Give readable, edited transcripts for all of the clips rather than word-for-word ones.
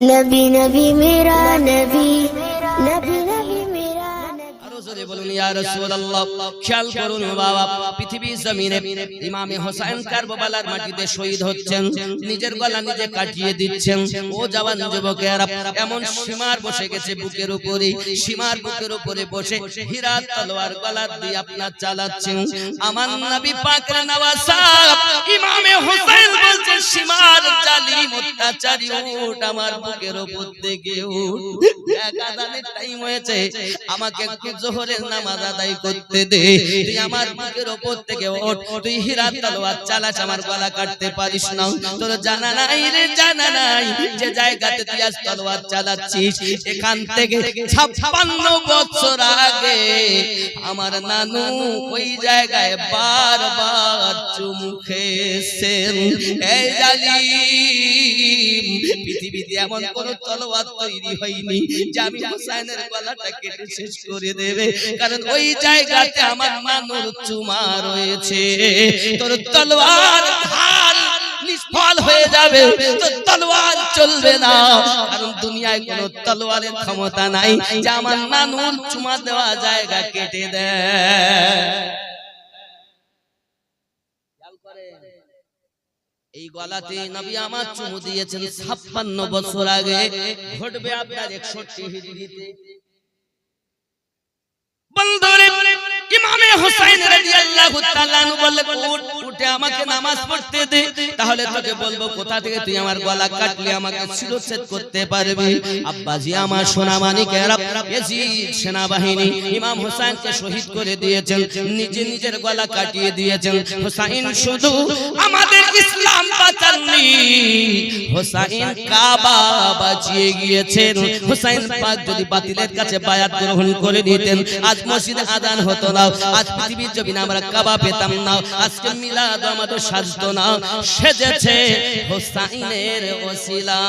नबी नबी मेरा नबी नबी नबी मेरा জোরে বলুন ইয়া রাসূলুল্লাহ। খেয়াল করুন বাবা, পৃথিবীর জমিনে ইমামে হোসেন কারবালার মাটিতে শহীদ হচ্ছেন, নিজের গলা নিজে কাটিয়ে দিচ্ছেন। ও জওয়ান যুবকেরা, এমন সীমার বসে গেছে বুকের উপরে, সীমার বুকের উপরে বসে হীরা তলোয়ার গলা দিয়ে আপনার চালাচ্ছেন। আমার নবী পাকের নওয়াসা ইমামে হোসেন বলছে, সীমার জালিম অত্যাচারী উঠ আমার বুকের উপর থেকে উঠ। এক আযানের টাইম হয়েছে, আমাকে একটু জোহরের নামাজ আদায় করতে দে। তুই আমার বুকের উপর থেকে ওঠ, তুই হীরা তলোয়ার চালাস, আমার গলা কাটতে পারিস না। তোর জানা নাই রে, জানা নাই যে জায়গাতে তুই আজ তলোয়ার চালাচ্ছিস, এখান থেকে 56 বছর আগে আমার নানু ওই জায়গায় বারবার চুমু খেয়েছেন। এই জালিম, পৃথিবীতে এমন কোন তলোয়ার তৈরি হয়নি যে আমি হোসেনের গলাটা কেটে শেষ করে দেবে, কারণ ওই জায়গাতে আমার নানুর চুমা রয়েছে। তোর তলোয়ার ধার নিষ্ফল হয়ে যাবে, তোর তলোয়ার চলবে না, কারণ দুনিয়ায় কোনো তলোয়ারের ক্ষমতা নাই যে আমার নানুর চুমা দেওয়া জায়গা কেটে দেয়। এই গলাতে নবী আমার চুমু দিয়েছেন 56 বছর আগে, ঘটবে আপনার 61 হিজরিতে। বন্ধুরে, ইমামে হোসেন রাদিয়াল্লাহু তাআলা আনহু বললেন, উঠে আমাকে নামাজ পড়তে দে, তাহলে তোকে বলবো কোথা থেকে তুই আমার গলা কাটলে আমাকে শিরচ্ছেদ করতে পারবি। আব্বাজি আমার সোনা মানিকেরা, ইয়াজিদ সেনাবাহিনী ইমাম হোসেনকে শহীদ করে দিয়েছেন, নিজে নিজের গলা কাটিয়ে দিয়েছেন। হোসেন শুধু আমাদের ইসলাম বাঁচাননি, হোসেন কাবা বাঁচিয়ে গিয়েছেন। হোসেন পাক যদি বাতিলের কাছে বায়াত গ্রহণ করে নিতেন, আজ মসজিদে আযান হতো না, আজ পৃথিবীর জমিনে আমরা কাবা পেতাম না, আজকে মিলাদ আমাদের সাজতো না। সেজেছে হোসেনের ওসিলা।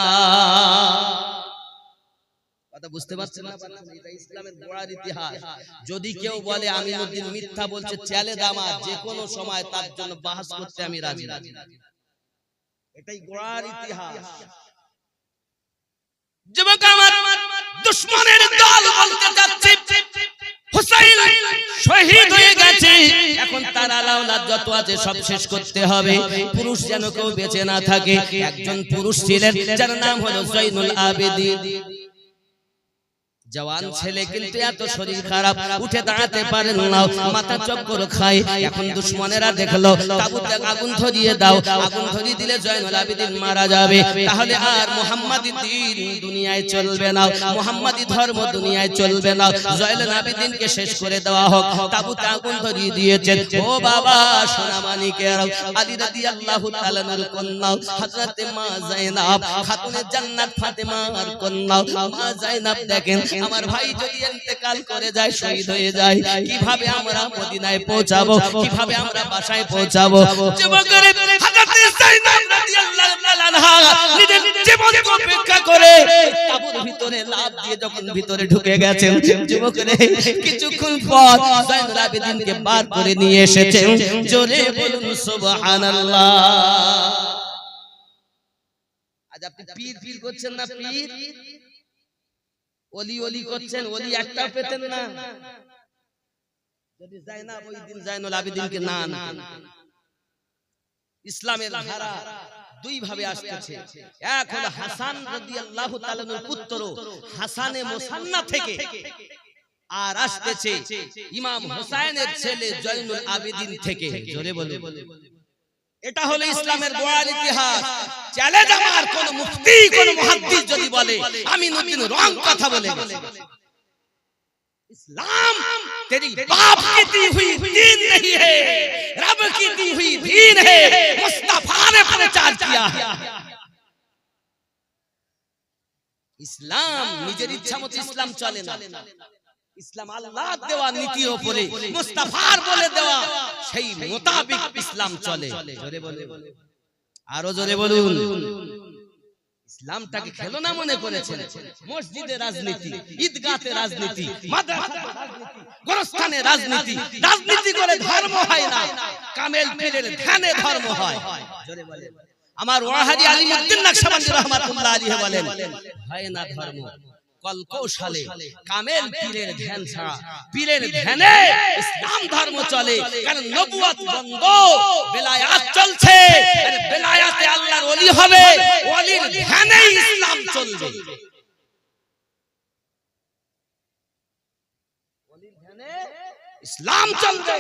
কথা বুঝতে পারছেন না? এটা ইসলামের গোড়ার ইতিহাস। যদি কেউ বলে আমিনুদ্দিন মিথ্যা বলছে, চ্যালেঞ্জ আমার, যে কোনো সময় তার জন্য বাহাস করতে আমি রাজি। এটাই গোড়ার ইতিহাস। যুবক আমার, দুশমনের দল বলতে যাচ্ছে হোসেন শহীদ হয়ে গেছে, এখন তার আলাওলাদ যত আছে সব শেষ করতে হবে। পুরুষ যেন কেউ বেঁচে না থাকে। একজন পুরুষ ছিলেন যার নাম হলো জয়নুল আবেদিন। জওয়ান ছেলে, কিন্তু এত শরীর খারাপ, উঠে দাঁড়াতে পারেন না, মাথা চক্কর খায়। এখন দুশমনেরা দেখলো তাবুতে আগুন ধরিয়ে দাও, আগুন ধরিয়ে দিলে জয়নুল আবেদিন মারা যাবে, তাহলে আর মুহাম্মাদি দ্বীন দুনিয়ায় চলবে না, মুহাম্মাদি ধর্ম দুনিয়ায় চলবে না। জয়নুল আবেদিনকে শেষ করে দেওয়া হোক। তাবুতে আগুন ধরিয়ে দিয়েছেন। ও বাবা সোনা মানিকেরা, আলী রাদিয়াল্লাহু তাআলা নূর কন্যা হযরতে মা যায়েনাব খাতুনে জান্নাত ফাতেমার কন্যা মা যায়েনাব দেখেন, আমার ভাই যদি ইন্তেকাল করে যায়, শহীদ হয়ে যায়, কিভাবে আমরা মদিনায় পৌঁছাবো, কিভাবে আমরা বাসায় পৌঁছাবো? যুবকের হযরতে যায়েনাব রাদিয়াল্লাহু তাআলা আনহা নিজের জীবনকে উপেক্ষা করে তাবুর ভিতরে লাফ দিয়ে যখন ভিতরে ঢুকে গেছেন, যুবকের কিছুক্ষণ পর জয়নুল আবেদিনকে বার করে নিয়ে এসেছেন। জোরে বলুন সুবহানাল্লাহ। আজ আপনি পীর পীর করছেন না, পীর ওলি ওলি করছেন, ওলি একটাও পেতেন না যদি যায়নাব ওই দিন জয়নুল আবেদিনকে না আনতেন। ইসলামের ধারা দুই ভাবে আসছে। এক হলো হাসান রাদিয়াল্লাহু তাআলার পুত্র হাসানে মুসান্না থেকে, আর আসছে ইমাম হোসেনের ছেলে জয়নুল আবেদিন থেকে। জোরে বলুন। এটা হলো ইসলামের গোড়ার ইতিহাস। চ্যালেঞ্জ আমার, কোন মুফতি কোন মুহাদ্দিস যদি বলে আমিনুদ্দিন রং কথা বলে, इस्लाम तेरी बाप की दी हुई दीन नहीं है, रब की दी हुई दीन है, मुस्तफा ने प्रचार किया है। ইসলাম নিজের ইচ্ছা মতো ইসলাম চলে না, ইসলাম আল্লাহর দেওয়া নীতির উপরে মুস্তাফার বলে দেওয়া সেই মোতাবেক ইসলাম চলে। জোরে বলে, আরো জোরে বলুন। ইসলামটাকে খেলনা মনে করেছেন। মসজিদে রাজনীতি, ঈদগাতে রাজনীতি, মাদ্রাসাতে রাজনীতি, গোরস্থানে রাজনীতি, রাজনীতি করে ধর্ম হয় না, কামেল পীরের ধ্যানে ধর্ম হয়। জোরে বলে, আমার ওয়াহাদি আলিমউদ্দিন নকশবন্দি রাহমাতুল্লাহ আলাইহি বলেন, হয় না ধর্ম কলকৌশলে, কামেল পীরের ধ্যান ছাড়া, পীরের ধ্যানে ইসলাম ধর্ম চলে। কারণ নবুয়ত বন্ধ, বেলায়াত চলছে, আর বেলায়াতে আল্লাহর ওলি হবে, ওলির ধ্যানে ইসলাম চলবে। ওলির ধ্যানে ইসলাম চলবে,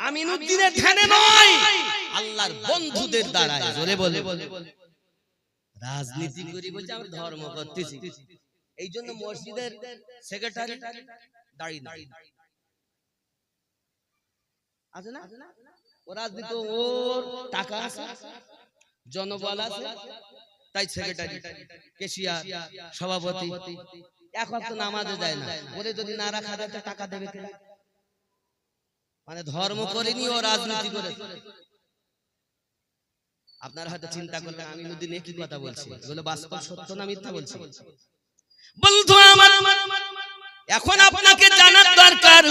আমিনউদ্দিনের ধ্যানে নয়, আল্লাহর বন্ধুদের দ্বারা। জোরে বলে, রাজনীতি করি বলছে আমরা ধর্ম করতেছি। এই জন্য মসজিদের সেক্রেটারি দাঁড়িয়ে নাই আছে না, ও রাজনীতি, ওর টাকা আছে, জনবল আছে, তাই সেক্রেটারি, কেশিয়ার, সভাপতি এক ওয়াক্ত নামাজে যায় না। ওরে যদি না রাখা যায় টাকা দেবে কে? মানে ধর্ম করেনি, ও রাজনীতি করে। আপনারা হয়তো চিন্তা করবেন আমিনউদ্দিন একই কথা বলছি, এগুলো বাস্তব সত্য না মিথ্যা বলছি? বন্ধু আমার, এখন আপনাকে জানার দরকার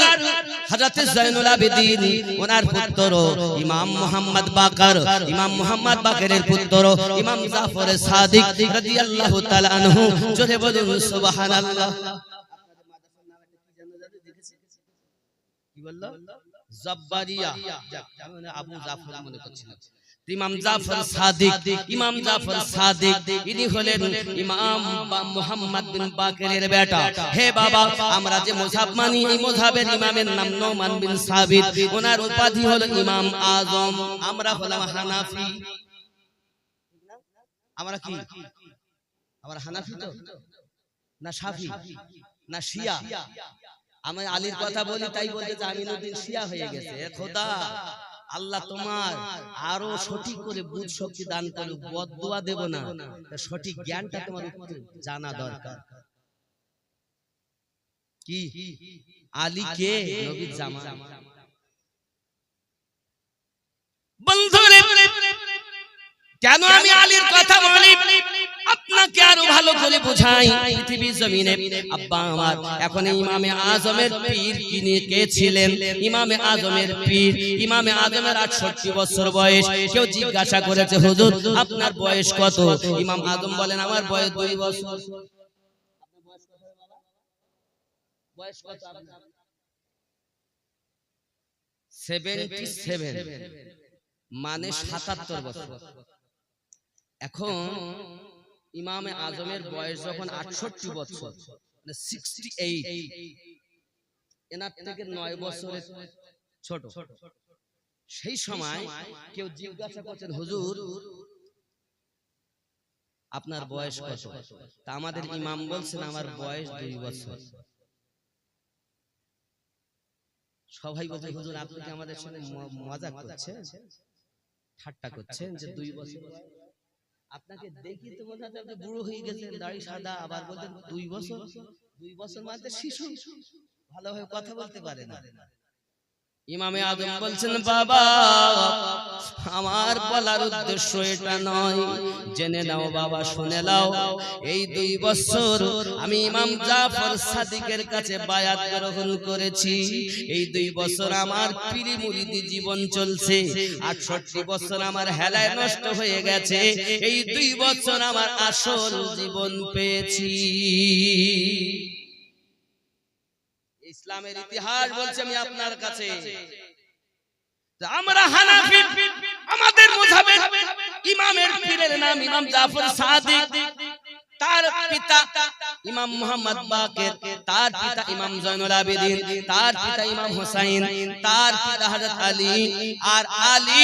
হযরত জয়নুল আবেদিন ওনার পুত্র ইমাম মুহাম্মদ বাকর, ইমাম মুহাম্মদ বাকরের পুত্র ইমাম জাফর সাদিক রাদিয়াল্লাহু তাআলা আনহু। জোরে বলুন সুবহানাল্লাহ। কি বলল? জব্বারিয়া, মানে আবু জাফর মনে করছিলাম। ইমাম জাফর সাদিক, ইমাম জাফর সাদিক ইনি হলেন ইমাম মুহাম্মদ বিন বাকেরের বেটা। হে বাবা, আমরা যে মুযহাব মানি, এই মুযহাবের ইমামের নাম নোমান বিন সাবিত, ওনার উপাধি হলো ইমাম আজম। আমরা হলাম হানাফি। আমরা কি? আমরা হানাফি তো না শাফি না শিয়া? আমি আলীর কথা বলি, তাই বলতে যে আমিনউদ্দিন শিয়া হয়ে গেছে। খোদা আল্লাহ তোমার আরো সঠিক করে বুঝ শক্তি দান করুক, বদদুয়া দেব না, সঠিক জ্ঞানটা তোমার জানা দরকার। কি আলী কে? নবীর জামা। বন্ধুরে, কেন আমি আলীর কথা বলি আপনাকে আরো ভালো করে বোঝাই। পৃথিবীর জমিনে আব্বা আমার, এখন ইমামে আজমের পীর কে ছিলেন? ইমামে আজমের পীর, ইমামে আজমের 68 বছর বয়স। কেউ জিজ্ঞাসা করেছে, হুজুর আপনার বয়স কত? ইমাম আজম বলেন, আমার বয়স 2 বছর। বয়স কত আপনার? 77, মানে 77 বছর। এখন ইমামে আজমের বয়স যখন 68 বছর, মানে 68, এনার থেকে 9 বছরের ছোট। সেই সময় কেউ জিজ্ঞাসা করছেন, হুজুর আপনার বয়স কত? তা আমাদের ইমাম বলছেন, আমার বয়স 2 বছর। সবাই বলছে, হুজুর আপনি কি আমাদের সঙ্গে মজা করছেন, ঠাট্টা করছেন যে 2 বছর? আপনাকে দেখি তো মনে হচ্ছে আপনি বুড়ো হয়ে গেছেন, দাড়ি সাদা, আবার বলতেন 2 বছর। 2 বছর মানে শিশু, ভালোভাবে কথা বলতে পারে না। ইমামে আজম বলছেন, বাবা আমার বলার উদ্দেশ্য এটা নয়, জেনে নাও বাবা, শুনে নাও। এই 2 বছর আমি ইমাম জাফর সাদিকের কাছে বায়াত গ্রহণ করেছি। এই 2 বছর আমার পীরি মুরিদি জীবন চলছে। 68 বছর আমার হেলায় নষ্ট হয়ে গেছে। এই 2 বছর আমার আসল জীবন পেয়েছি। ইসলামের ইতিহাস বলছে আমি আপনার কাছে, আমরা হানাফি, আমাদের মুযহাবের ইমামের পীরের নাম ইমাম জাফর সাদিক, তার পিতা ইমাম মুহাম্মদ বাকের, তার পিতা ইমাম জয়নুল আবেদিন, তার পিতা ইমাম হুসাইন, তার পিতা হযরত আলী। আর আলী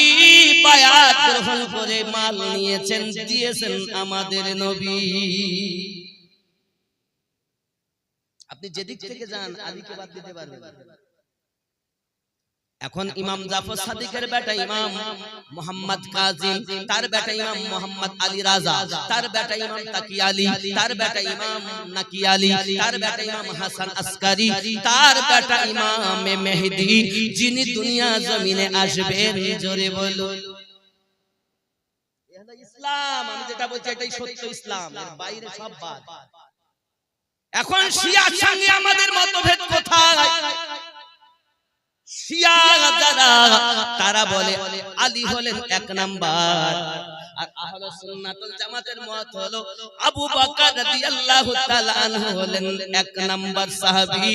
বায়াত গ্রহণ করে মাল নিয়েছেন, দিয়েছেন আমাদের নবী। আপনি যেদিক থেকে যান আলীকে বাদ দিতে পারবেন। এখন ইমাম জাফর সাদিকের বেটা ইমাম মুহাম্মদ কাজিম, তার বেটা ইমাম মুহাম্মদ আলী রাজা, তার বেটা ইমাম তাকি আলী, তার বেটা ইমাম নাকি আলী, তার বেটা ইমাম হাসান আসকারি, তার বেটা ইমাম মেহেদী, যিনি দুনিয়া জমিনে আসবেন। জোরে বলো ইসলাম। আমি যেটা বলছি এটাই সত্য ইসলাম, এর বাইরে সব বাদ। এখন শিয়ার সঙ্গে আমাদের মতভেদ কোথায়? শিয়া যারা, তারা বলে আলী হলেন 1 নাম্বার, আর আহলে সুন্নাত ওয়াল জামাতের মত হলো আবু বকর রাদিয়াল্লাহু তাআলা আনহু হলেন 1 নাম্বার সাহাবী,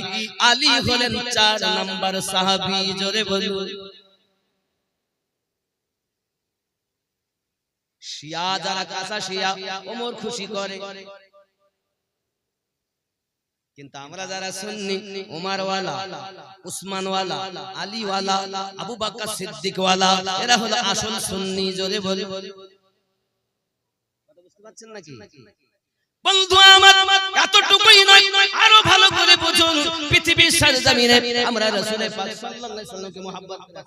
আলী হলেন 4 নাম্বার সাহাবী। জোরে বলুন। শিয়া যারা কাঁচা শিয়া ওমর খুশি করে, কিন্তু আমরা যারা সুন্নি ওমর ওয়ালা, উসমান ওয়ালা, আলী ওয়ালা, আবু বকর সিদ্দিক ওয়ালা, এরা হলো আসল সুন্নি। জোরে বলে কথা বুঝতে পারছেন নাকি বন্ধু আমার? এতটুকুই নয়, আরো ভালো করে বুঝুন। পৃথিবীর সরজমিনে আমরা রাসূল পাক সাল্লাল্লাহু আলাইহি ওয়াসাল্লামকে মহব্বত করি,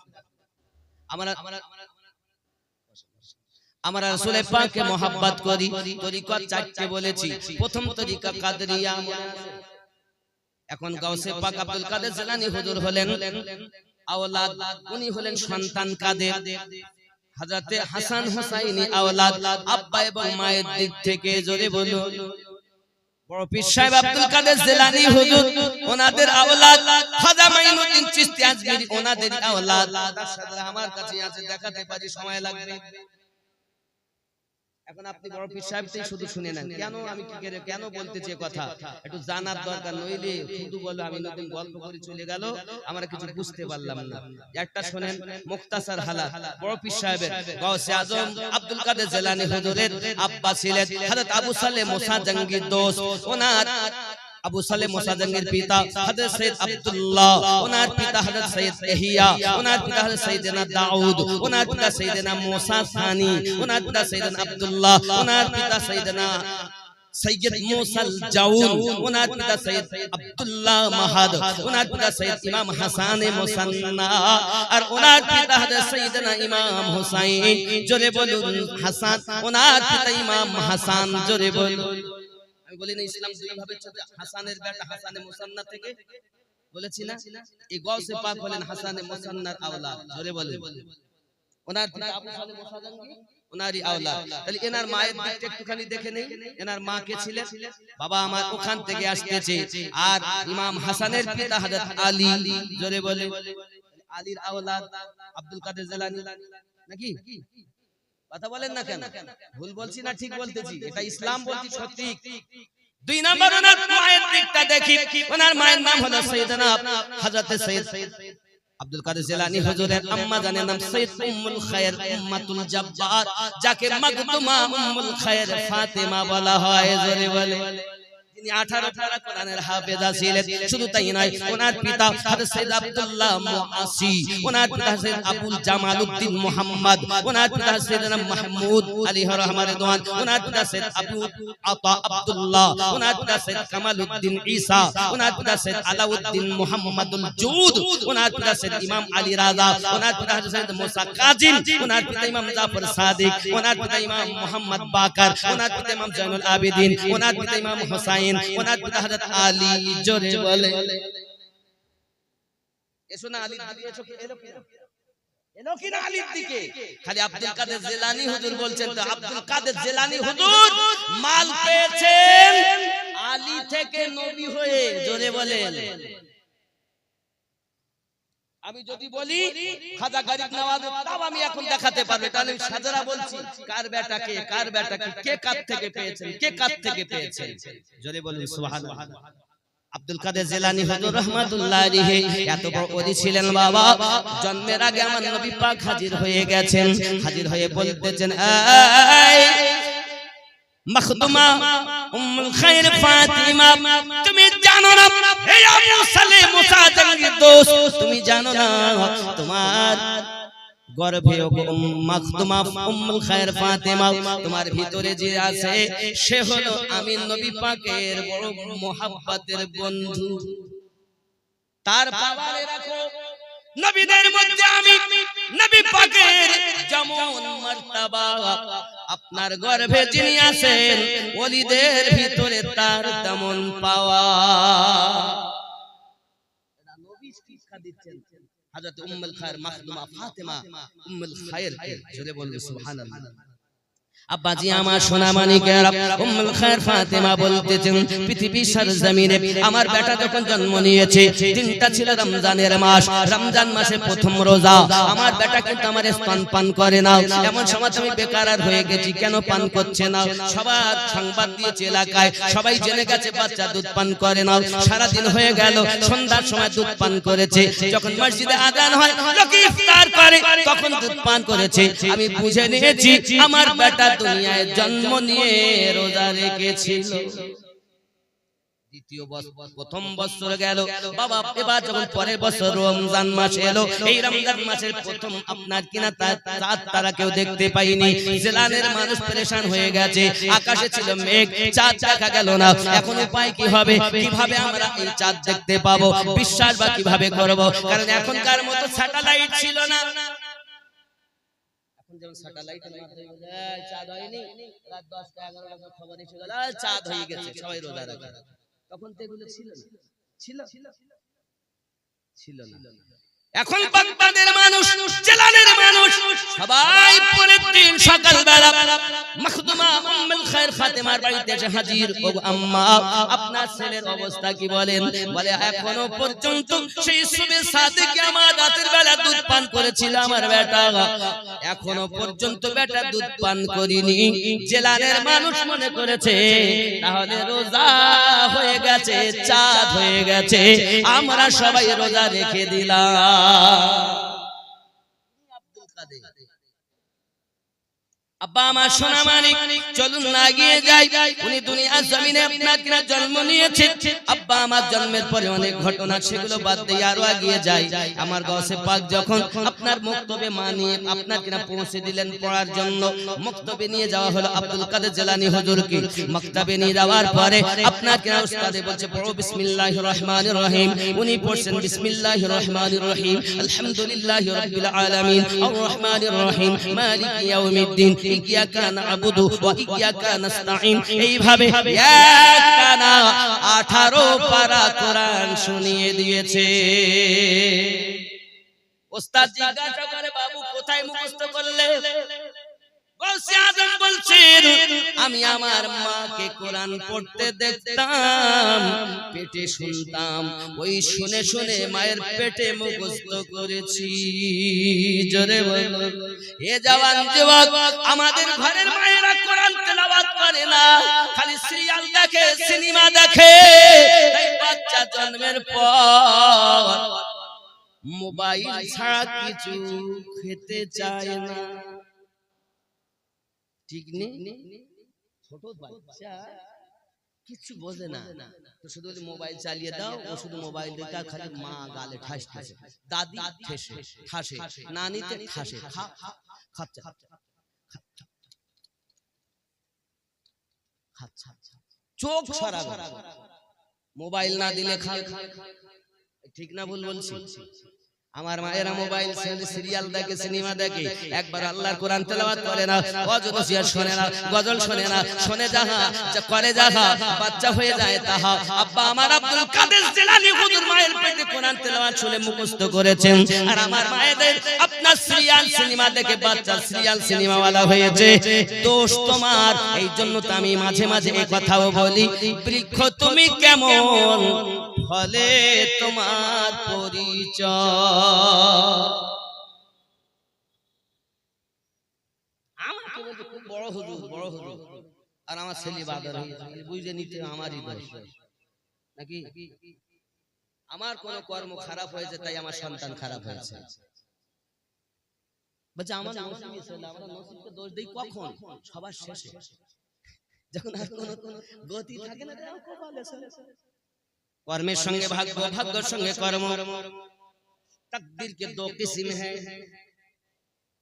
আমরা রাসূল পাককে মহব্বত করি। তরিকত 4টে বলেছি। প্রথম তরিকা কাদরিয়া। এখন গাউসে পাক আব্দুল কাদের জিলানী হুজুর হলেন আওলাদ, উনি হলেন সন্তান কাদের? হযরতে হাসান হুসাইনি আওলাদ, আব্বা এবং মায়ের দিক থেকে। জোরে বলুন। বড় পীর সাহেব আব্দুল কাদের জিলানী হুজুর ওনাদের আওলাদ, খাজা মাইনুদ্দিন চিশতি আজমিরি ওনাদের আওলাদ। তার সাথে আমার কাছে আছে, দেখাতে পারি, সময় লাগবে। এখন আপনি বড় পীর সাহেবটাই শুধু শুনে নেন। কেন আমি কি করে কেন বলতেছি কথা একটু জানার দরকার, নইলে শুধু বলে আমি নতুন গল্প করে চলে গেল, আমরা কিছু বুঝতে পারলাম না। একটা শুনেন মুখতাসার হালাত। বড় পীর সাহেবের গাউসে আজম আব্দুল কাদের জিলানী হুজুরের আব্বা ছিলেন হযরত আবু সালেহ মুসা জাঙ্গির দোস্ত। ওনার আবু সালেহ মুসা জাঙ্গির পিতা হযরত সৈয়দ আব্দুল্লাহ, ওনার পিতা হযরত সৈয়দ ইহিয়া, ওনার পিতা হযরত সাইয়েদনা দাউদ, ওনার পিতা সাইয়েদনা মুসা সানি, ওনার পিতা সাইয়েদনা আব্দুল্লাহ, ওনার পিতা সাইয়েদনা সৈয়দ মুসাল জাউন, ওনার পিতা সৈয়দ আব্দুল্লাহ মাহাদ, ওনার পিতা সৈয়দ ইমাম হাসান মুসান্না, আর ওনার পিতা হযরত সাইয়েদনা ইমাম হুসাইন। জোরে বলুন হাসান। ওনার পিতা ইমাম হাসান। জোরে বলুন। আমি বলি না ইসলাম দুই ভাবে চলে, হাসানের বেটা হাসানে মুসান্না থেকে বলেছি না? এই গাউসে পাক হলেন হাসানে মুসান্নার আওলাদ। জোরে বলেন। ওনার পিতা আবু সালেহ মুসা জাঙ্গি ওনারই আওলাদ। তাহলে এনার মায়ের দিকটা একটুখানি দেখে নেই। এনার মা কে ছিলেন? বাবা আমার ওখান থেকে আসতেছে। আর ইমাম হাসানের পিতা হযরত আলী। জোরে বলে। আলীর আওলাদ আব্দুল কাদের জিলানী নাকি? কথা বলেন না কেন? ভুল বলছি না ঠিক বলতেছি? এটা ইসলাম বলছি সঠিক। 2 নাম্বার ওনার মায়ের দিকটা দেখি। ওনার মায়ের নাম হলো সাইয়েদনা হযরত সৈয়দ আব্দুল কাদের জিলানী হুজুরের আম্মা জানের নাম সৈয়দ উম্মুল খায়র উম্মাতুল জাব্বার, যাকে মাকদুমা উম্মুল খায়র ফাতেমা বলা হয়। জোরে বলে। তিনি 18 পারা কোরআনের হাফেজা ছিলেন। শুধু তাই নয়, ওনার পিতা হযরত সৈয়দ আব্দুল্লাহ মুআসি, ওনার পিতা সৈয়দ আবুল জামালউদ্দিন মুহাম্মদ, ওনার পিতা সৈয়দনা মাহমুদ আলাইহি রহমাতুল্লাহ রিদওয়ান, ওনার পিতা সৈয়দ আবু আতা আব্দুল্লাহ, ওনার পিতা সৈয়দ কামালউদ্দিন ঈসা, ওনার পিতা সৈয়দ আলাউদ্দিন মুহাম্মাদুল জুদ, ওনার পিতা সৈয়দ ইমাম আলী রাজা, ওনার পিতা হযরত সৈয়দ মুসা কাজিম, ওনার পিতা ইমাম জাফর সাদিক, ওনার পিতা ইমাম মুহাম্মদ বাকার, ওনার পিতা ইমাম জাইনুল আবেদিন, ওনার পিতা ইমাম হুসাইন, ওনার পিতা হযরত আলী। জোরে বলে। এসো না আলী দিকে, এসো। এলো কি না আলীর দিকে? খালি আব্দুল কাদের জিলানী হুজুর বলছেন তো। আব্দুল কাদের জিলানী হুজুর মাল পেয়েছেন আলী থেকে নবী হয়ে। জোরে বলেন। আমি যদি বলি খাজা গরিব নওয়াজ, তাও আমি এখন দেখাতে পারবো। তাহলে সাজারা বলছি কার বেটাকে, কার বেটাকে, কে কার থেকে পেয়েছেন, কে কার থেকে পেয়েছেন। জোরে বলুন সুবহানাল্লাহ। আব্দুল কাদের জিলানী হুজুর রাহমাতুল্লাহ আলাইহি এত বড় ওলি ছিলেন বাবা। জন্মের আগে আমার নবী পাক হাজির হয়ে গেছেন। হাজির হয়ে বলতেছেন, এই মাখদুমা উম্মুল খায়র ফাতিমা, তুমি জানো না এই আবু সালেহ মুসা জাঙ্গির দোস্ত, তুমি জানো না তোমার গর্ভে মাখদুমা উম্মুল খায়র ফাতিমা, তোমার ভিতরে যে আছে সে হলো আমি নবী পাকের বড় মুহাব্বতের বন্ধু। তার পাওয়ারে রাখো নবীদের মধ্যে আমি নবী পাকের যেমন মার্তবা, আপনার গর্ভে যিনি আছেন ওলিদের ভিতরে তার তেমন পাওয়া। নবী শিক্ষা দিচ্ছেন হযরত উম্মুল খায়র মাখদুমা ফাতেমা উম্মুল খায়র কে। জোরে বলুন সুবহানাল্লাহ। আব্বাজি আমার সোনা মানিকেরা উম্মুল খায়ের ফাতেমা বলতেছেন পৃথিবীর সরজমিনে আমার বেটা যখন জন্ম নিয়েছে দিনটা ছিল রমজানের মাস, রমজান মাসে প্রথম রোজা। আমার বেটা কিন্তু আমার স্তন পান করে না। এমন সময় আমি বেকার হয়ে গেছি, কেন পান করছে না? সবার সংবাদ দিয়েছে এলাকায়, সবাই জেনে গেছে বাচ্চা দুধ পান করে না। সারা দিন হয়ে গেল, সন্ধ্যার সময় দুধ পান করেছে। যখন মসজিদে আযান হয়, লোকে ইফতার করে, তখন দুধ পান করেছে। আমি বুঝে নিয়েছি আমার বেটা দুনিয়ায় জন্ম নিয়ে রোজা রেখেছিল। দ্বিতীয় বছর, প্রথম বছর গেল বাবা, এবার যখন পরের বছর রমজান মাস এলো, এই রমজান মাসের প্রথম আপনার কিনা চাঁদ তারা কেউ দেখতে পাইনি। জেলানের মানুষ পরেশান হয়ে গেছে, আকাশে ছিল মেঘ, চাঁদ দেখা গেল না। এখন উপায় কি হবে? কিভাবে আমরা এই চাঁদ দেখতে পাবো? বিশ্বাস বা কিভাবে করব? কারণ এখনকার মতো স্যাটেলাইট ছিল না। যেমন স্যাটেলাইটের মাধ্যমে চাঁদ হয়নি, রাত 10টা 11টা খবর এসে গেল চাঁদ হয়ে গেছে, সবাই রোজা রাখে। তখন তো এগুলো ছিল না, ছিল না। এখন বাগদাদের মানুষ, জেলানের মানুষ সবাই পরের দিন সকালবেলা মখদুমা উম্মুল খায়ের ফাতেমার বাড়িতে এসে হাজির। ও আম্মা, আপনার ছেলের অবস্থা কি বলেন? বলে এখনো পর্যন্ত সেই সুবে সাদিকে আমার রাতের বেলা দুধ পান করেছিল আমার বেটা, এখনো পর্যন্ত বেটা দুধ পান করিনি। জেলানের মানুষ মনে করেছে তাহলে রোজা হয়ে গেছে, চাঁদ হয়ে গেছে, আমরা সবাই রোজা রেখে দিলাম। আব্বা আমার সোনা মানিক, চলুন না এগিয়ে যাই। উনি দুনিয়ার জমিনে আপনার কিনা জন্ম নিয়েছে। আব্বা আমার জন্মের পরে অনেক ঘটনা, সেগুলো বাদ দিয়ে আরো এগিয়ে যাই। আমার গাউসে পাক যখন আপনার মক্তবে মা নিয়ে আপনার কিনা পৌঁছে দিলেন পড়ার জন্য, মক্তবে নিয়ে যাওয়া হলো আব্দুল কাদের জিলানী হুজুরকে। মক্তবে নিয়ে যাওয়ার পরে আপনার কিনা উস্তাদে বলছে পড়ো বিসমিল্লাহির রহমানির রহিম। উনি পড়ছেন বিসমিল্লাহির রহমানির রহিম, আলহামদুলিল্লাহি রাব্বিল আলামিন, আর রহমানির রহিম, মালিকি ইয়াউমিদ্দিন, ইয়্যাকা না'বুদু ওয়া ইয়্যাকা নাস্তাঈন। এইভাবে একটানা 18 পারা কোরআন শুনিয়ে দিয়েছে। ওস্তাদ জিজ্ঞাসা করে, বাবু কোথায় মুখস্থ করলে? গাউসে আযম বলছেন, আমি আমার মাকে কোরআন পড়তে দেখতাম, পেটে শুনতাম, ওই শুনে শুনে মায়ের পেটে মুখস্থ করেছি। জোরে বলো। এ জওয়ান যুবক, আমাদের ঘরের মায়েরা কোরআন তেলাওয়াত করে না, খালি সিরিয়াল দেখে, সিনেমা দেখে। তাই বাচ্চা জন্মের পর মোবাইল ছাড়া কিছু খেতে চায় না। ঠিক নেই? ছোট বাচ্চা কিছু বোঝে না, তো শুধু মোবাইল চালিয়ে দাও, ও শুধু মোবাইল দেখে, খালি মা গালে ঠাস ঠাসে, দাদি ঠেসে ঠাসে, নানিতে ঠাসে, খাচ্ছে, চোখ সরাবে, মোবাইল না দিলে খায়। ঠিক না ভুল বলছি? আমার মায়েরা মোবাইল সিরিয়াল দেখে, সিনেমা দেখে, একবার আল্লাহর কোরআন তেলাওয়াত করে না, ওয়াজ নসিহত শোনে না, গজল শোনে না, শোনে যাহা করে যাহা, বাচ্চা হয়ে যায় তাহা। আব্বা আমার আব্দুল কাদের জিলানী হুজুর মায়ের পেটে কোরআন তেলাওয়াত শুনে মুখস্থ করেছেন, আর আমার মায়েদের আপনার সিরিয়াল সিনেমা দেখে বাচ্চা সিরিয়াল সিনেমাওয়ালা হয়েছে। দোষ তোমার। এই জন্য তো আমি মাঝে মাঝে এই কথাও বলি, বৃক্ষ তুমি কেমন, ফলে তোমার পরিচয়। আমাকে বলতে খুব বড় হুজুর, বড় হুজুর, আর আমার ছেলে বাদর বুঝে নিতে আমারই দোষ নাকি? আমার কোন কর্ম খারাপ হয়েছে তাই আমার সন্তান খারাপ হয়েছে। বলছে আমার নসিবে ছিল, আমরা নসিবকে দোষ দেই কখন? সবার শেষে, যখন আর কোন গতি থাকে না। কর্মের সঙ্গে ভাগ্য, ভাগ্যের সঙ্গে কর্ম। तकदीर के दो किस्म हैं,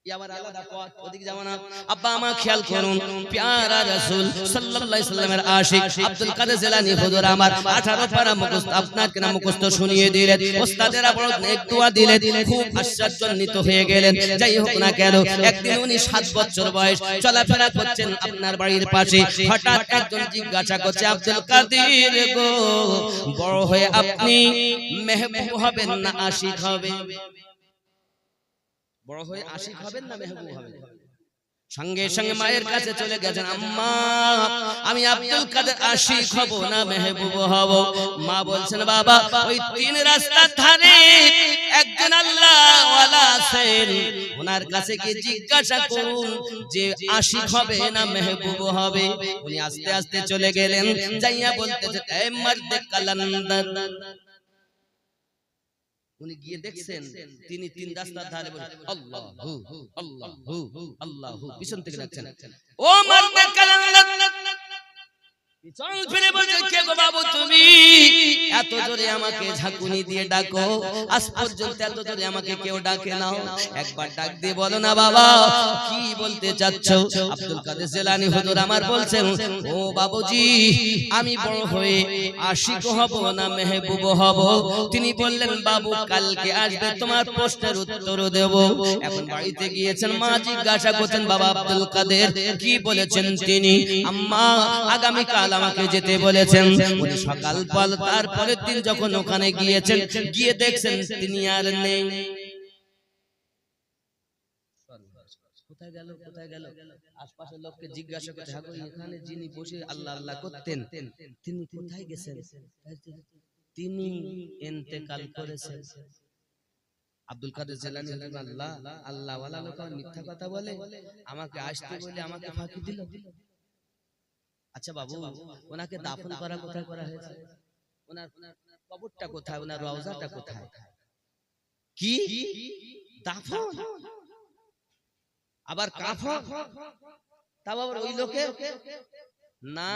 আবার আলাদা পথ, ওদিকে যাব না। আব্বা আমার খেয়াল করুন, প্যারা রাসূল সাল্লাল্লাহু আলাইহি সাল্লামের আশিক আব্দুল কাদের জিলানী হুজুর আমার 18 পারা মুখস্থ আপনাকে নাম মুখস্থ শুনিয়ে দিলেন। ওস্তাদেরা বড় নেক দোয়া দিলেন, খুব আশ্চর্যান্বিত হয়ে গেলেন। যাই হোক না কেন, একদিন উনি 7 বছর বয়স, চলাফেরা করছেন আপনার বাড়ির পাশে। হঠাৎ একজন জিজ্ঞাসা করছে, আব্দুল কাদের গো, বড় হয়ে আপনি মেহবুব হবেন না আশিক হবেন? বড় হয়ে আশিক হবেন না মেহবুব হবেন? সঙ্গে সঙ্গে মায়ের কাছে চলে গেছেন, আম্মা আমি আব্দুল কাদের আশিক হব না মেহবুব হব? মা বলছেন, বাবা ওই তিন রাস্তার ধারে একজন আল্লাহ ওয়ালা আছেন, ওনার কাছে গিয়ে জিজ্ঞাসা করুন যে আশিক হবে না মেহবুব হবে। উনি আস্তে আস্তে চলে গেলেন, যাইয়া বলতেছেন, এ মর্দে কালান্দার। উনি গিয়ে দেখছেন তিনি তিন রাস্তার ধারে বলেন, আল্লাহু আল্লাহু আল্লাহু, পিছন থেকে ডাকছেন, ও মর্দে কালান্দার। পিছন ফিরে বলছে, কে গো বাবু তুমি? এত জোরে আমাকে ঝাঁকুনি দিয়ে ডাকো, আজ পর্যন্ত এত জোরে আমাকে কেউ ডাকে না, একবার ডাক দিয়ে বলো না বাবা কি বলতে চাচ্ছ? আব্দুল কাদের জিলানী হুজুর আমার বলছেন, ও বাবুজি আমি বড় হয়ে আশিক হব না মেহবুব হব? তিনি বললেন, বাবু কালকে আসবে, তোমার প্রশ্নের উত্তর দেব। এখন বাড়িতে গিয়েছেন, মা জিজ্ঞাসা করছেন, বাবা আব্দুল কাদের কি বলেছেন তিনি? আম্মা আগামী কাল আমাকে যেতে বলেছেন। উনি সকাল পর তারপরের দিন যখন ওখানে গিয়েছেন, গিয়ে দেখছেন তিনি আর নেই। কোথায় গেল কোথায় গেল? আশপাশের লোককে জিজ্ঞাসা করতে, এখানে যিনি বসে আল্লাহ আল্লাহ করতেন তিনি কোথায় গেছেন? তিনি ইন্তেকাল করেছেন। আব্দুল কাদের জিলানী আল্লাহ আল্লাহ ওয়ালা লোক মিথ্যা কথা বলে, আমাকে আসতে বলে আমাকে ফাঁকি দিল। আচ্ছা বাবু, ওনাকে দাফন করা কোথায় করা হয়েছে? ওনার কবরটা কোথায়? ওনার রওজাটা কোথায়? কি দাফন আবার কাফন? তাও আবার ওই লোকে না।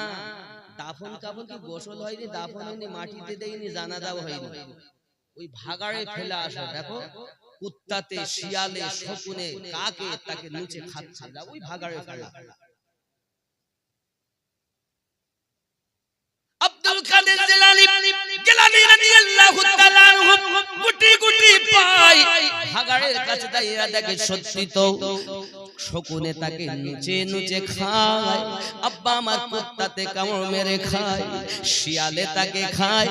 দাফন কাফন কি গোসল হয়নি, দাফন হয়নি, মাটিতে দেয়নি, জানাজাও হয়নি, ওই ভাগাড়ে ফেলে আসে। দেখো কুত্তাতে, শিয়ালে, শকুনে, কাকে তাকে নিচে খাচ্ছে, ওই ভাগাড়ে ফেলা। আব্দুল কাদের জিলানী রাদিয়াল্লাহু তাআলা আনহু গুটি গুটি পায় ভাগাড়ের কাছে দাঁড়িয়ে দেখে সত্যি তো শকুনে তাকে নিচে নিচে খায়, আব্বা আমার কুত্তাতে কামড় মেরে খায়, শিয়ালে তাকে খায়,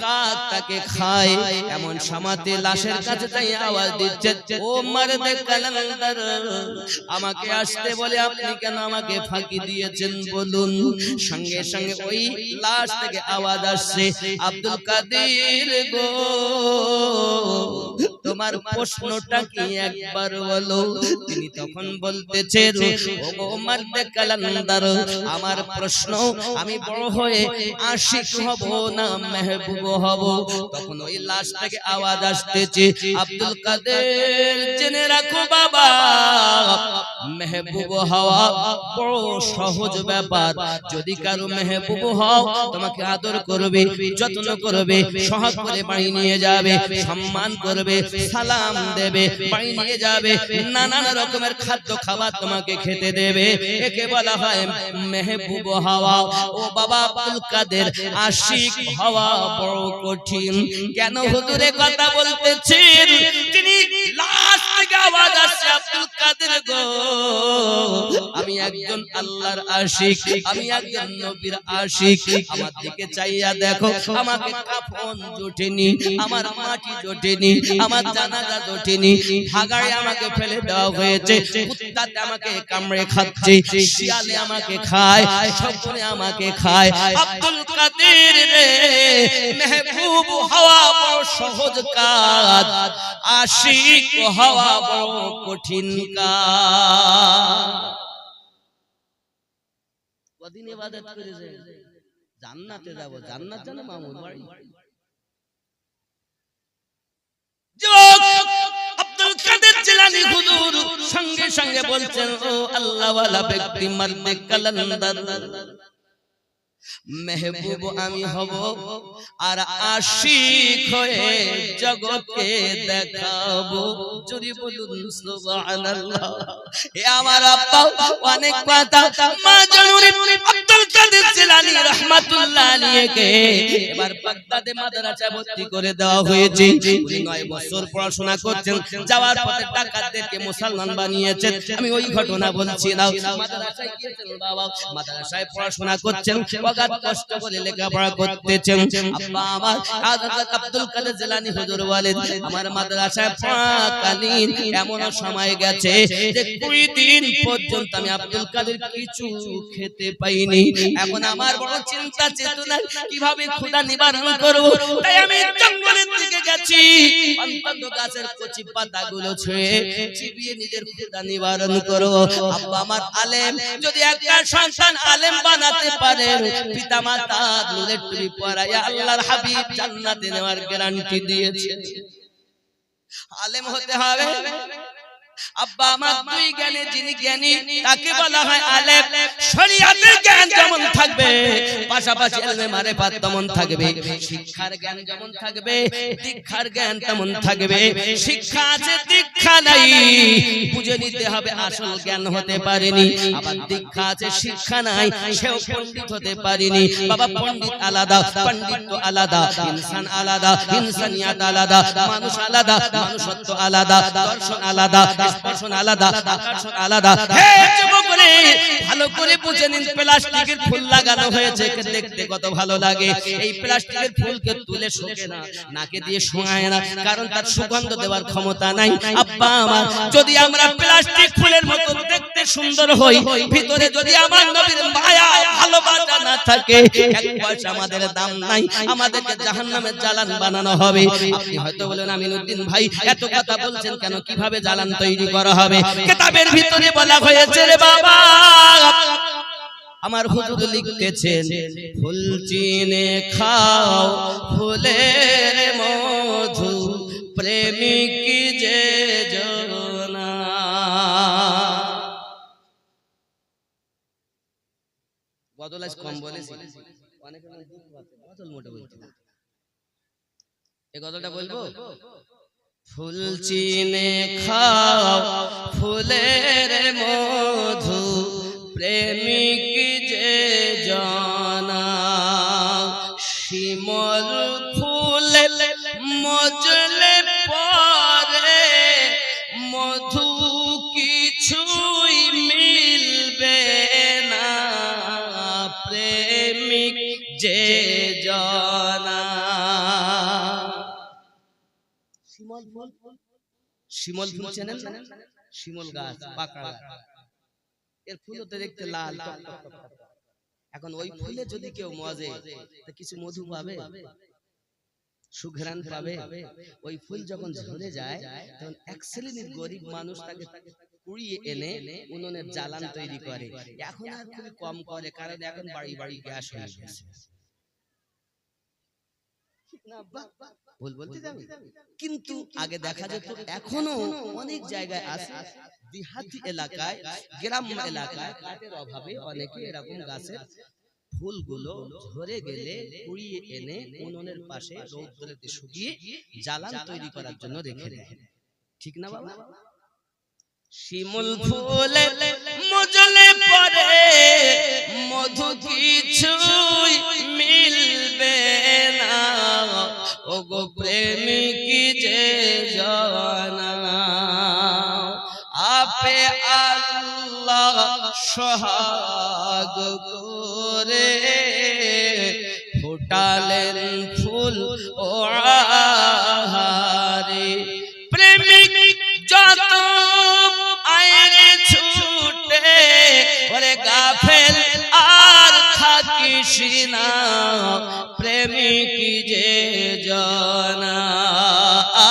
কাক তাকে খায়। এমন সমাতে লাশের কাছে তাই আওয়াজ দিচ্ছে, ও মর্দে কালান্দার আমাকে আসতে বলে আপনি কেন আমাকে ফাঁকি দিয়েছেন বলুন? সঙ্গে সঙ্গে ওই লাশ থেকে আওয়াজ আসছে, আব্দুল কাদের গো তোমার প্রশ্নটা কি একবার বলো? তিনি তখন বলতেছেন, ও মর্দে কালান্দার আমার প্রশ্ন আমি বড় হয়ে আশিক হব না মেহবুব হব? তখন ওই লাশ থেকে আওয়াজ আসতেছে, আব্দুল কাদের জেনে রাখো বাবা, মেহবুব হওয়া বড় সহজ ব্যাপার। যদি কারো মেহবুব হও তোমাকে আদর করবে, যত্ন করবে, সহাগ করে বাড়ি নিয়ে যাবে, সম্মান করবে, সালাম দেবে, বাড়ি নিয়ে যাবে, নানান রকমের খাদ্য খাবার তোমাকে খেতে দেবে, একে বলা হয় মেহবুব হওয়া। ও বাবা আব্দুল কাদের আশিক হওয়া বড় কঠিন। কেন হুজুরে কথা বলতেছেন? তিনি লাশ থেকে আওয়াজ আসছে, আব্দুল কাদের গো আমি একজন আল্লাহর আশিক, আমি একজন নবীর আশিক, আমার দিকে চাইয়া দেখো, আমাকে কাফন জোটেনি, আমার মাটি জোটেনি, আমার জানাজা জোটেনি, ভাগাড়ে আমাকে ফেলে দেওয়া হয়েছে, কুত্তাতে আমাকে কামড়ে খাচ্ছে, শিয়ালে আমাকে খায়, শকুনে আমাকে খায়। আব্দুল কাদের রে মেহবুব হওয়া বড় সহজ কাজ, আশিক হওয়া বড় কঠিন কাজ। কদিন ইবাদত করেছে, জান্নাতে যাব, জান্নাত জানো মামুন বাড়ি। আব্দুল কাদের জিলানী হুজুর সঙ্গে সঙ্গে বলছেন, ও আল্লাহ ওয়ালা ব্যক্তি মর্দে কালান্দার মেহবুব আমি হব আর আশিক হয়ে জগৎকে দেখাবো। যদি বলুন সুবহানাল্লাহ। এ আমার আব্বা অনেক কথা মা জননী আব্দুল কাদের জিলানী রাহমাতুল্লাহ আলাইহিকে এবার বাগদাদে মাদ্রাসায় ভর্তি করে দেওয়া হয়েছে। উনি 9 বছর পড়াশোনা করছেন, যাওয়ার পথে ডাকাতদেরকে মুসলমান বানিয়েছেন। আমি ওই ঘটনা বলছি না। মাদ্রাসায় গিয়েছেন বাবা, মাদ্রাসায় পড়াশোনা করছেন, অগাধ কষ্ট করে লেখাপড়া করতেছেন। আব্বা আমার হযরত আব্দুল কাদের জিলানী হুজুর বলেন, আমার মাদ্রাসায় পড়াকালীন এমন সময় গেছে যে 20 দিন পর্যন্ত আমি আব্দুল কাদের কিছু খেতে পাইনি। এখন আমার বড় চিন্তা চেতনা, কিভাবে ক্ষুধা নিবারণ করব। তাই আমি জঙ্গলের দিকে গেছি, অন্তত গাছের কচি পাতাগুলো ছুঁয়ে চিবিয়ে নিজের ক্ষুধা নিবারণ করব। আব্বা আমার আলেম, যদি একটা সন্তান আলেম বানাতে পারে, পিতামাতা নূরের টুপি পরাইয়া আল্লাহর হাবিব জান্নাতে নেওয়ার গ্যারান্টি দিয়েছে। আলেম হতে হবে। আব্বা আমার দুই জ্ঞানী, যিনি জ্ঞানী তাকে বলা হয় আলেম। শরীয়তের জ্ঞান যেমন থাকবে, পাশাপাশি ইলমে মারিফাত তেমন থাকবে। শিক্ষার জ্ঞান যেমন থাকবে, দীক্ষার জ্ঞান তেমন থাকবে। শিক্ষা আছে, দীক্ষা নাই, বুঝে নিতে হবে আসল জ্ঞান হতে পারেনি। আবার দীক্ষা আছে, শিক্ষা নাই, সেও পণ্ডিত হতে পারেনি। বাবা পণ্ডিত আলাদা, পণ্ডিত আলাদা, ইনসান আলাদা, ইনসানিয়াত আলাদা, মানুষ আলাদা, মানুষত্ব আলাদা, দর্শন আলাদা, স্পর্শন আলাদা, আকর্ষণ আলাদা। হে যুবকরে, ভালো করে বুঝে নিন, প্লাস্টিকের ফুল লাগানো হয়েছে, দেখতে কত ভালো লাগে। এই প্লাস্টিকের ফুলকে তুলে শোকে না, নাকে দিয়ে শোঁয়ায় না, কারণ তার সুগন্ধ দেওয়ার ক্ষমতা নাই। আব্বা আমার, যদি আমরা প্লাস্টিক ফুলের মতো দেখতে সুন্দর হই, ভিতরে যদি আমার নবীর মায়া ভালোবাসা না থাকে, এক পয়সা আমাদের দাম নাই, আমাদেরকে জাহান্নামের জ্বালান বানানো হবে। আপনি হয়তো বলেন, আমিনুদ্দিন ভাই এত কথা বলছেন কেন, কিভাবে জ্বালান তৈরি করা হবে? কিতাবের ভিতরে বলা হয়েছে রে বাবা, আমার হুজুর লিখতেছেন, ফুল চিনে খাও ফুলের মধু, প্রেমিক যে জনা। বদল আজ কম বলেছি, অনেক বদল মোটে বলছি না। এই গজলটা বলবো, ফুল চিনে খাও ফুলের মধু, প্রেমিক যে জনা। শিমল ফুলে মজলে পরে, মধু কিছুই মিলবে না, প্রেমিক যে জনা। শিমল ফুল চেনেন না? শিমল গাছ, পাকা গাছ, এর ফুল তো দেখতে লাল। এখন ওই ফুলে যদি কেউ মজে, তা কিছু মধু পাবে, সুঘ্রাণ পাবে। ওই ফুল যখন ঝরে যায়, তখন এক শ্রেণীর গরিব মানুষ তাকে কুড়িয়ে এনে উনুনের জ্বালান তৈরি করে। এখন আর খুবই কম করে, কারণ এখন বাড়ি বাড়ি গ্যাস হয়ে গেছে। কিন্তু আগে দেখা যেত, এখনো অনেক জায়গায় আছে, দেহাতি এলাকায়, গ্রাম্য এলাকায় কাঠের অভাবে অনেকে এরকম গাছের ফুলগুলো ঝরে গেলে কুড়িয়ে এনে উনুনের পাশে রৌদ্রেতে শুকিয়ে জ্বালান তৈরি করার জন্য রেখে দেয়। ঠিক না বাবা? শিমুল ফুলে মজলে পরে, মধু কিছুই মিলবে না, ও গো প্রেমিক যে জনা। আপে আল্লাহ সোহাগ করে, ফুটালেন ফুল ও আহারে, প্রেমিক যত আইরে ছুটে, ওরে গাফেল আর থাকিস না, প্রেমিক যে জনা।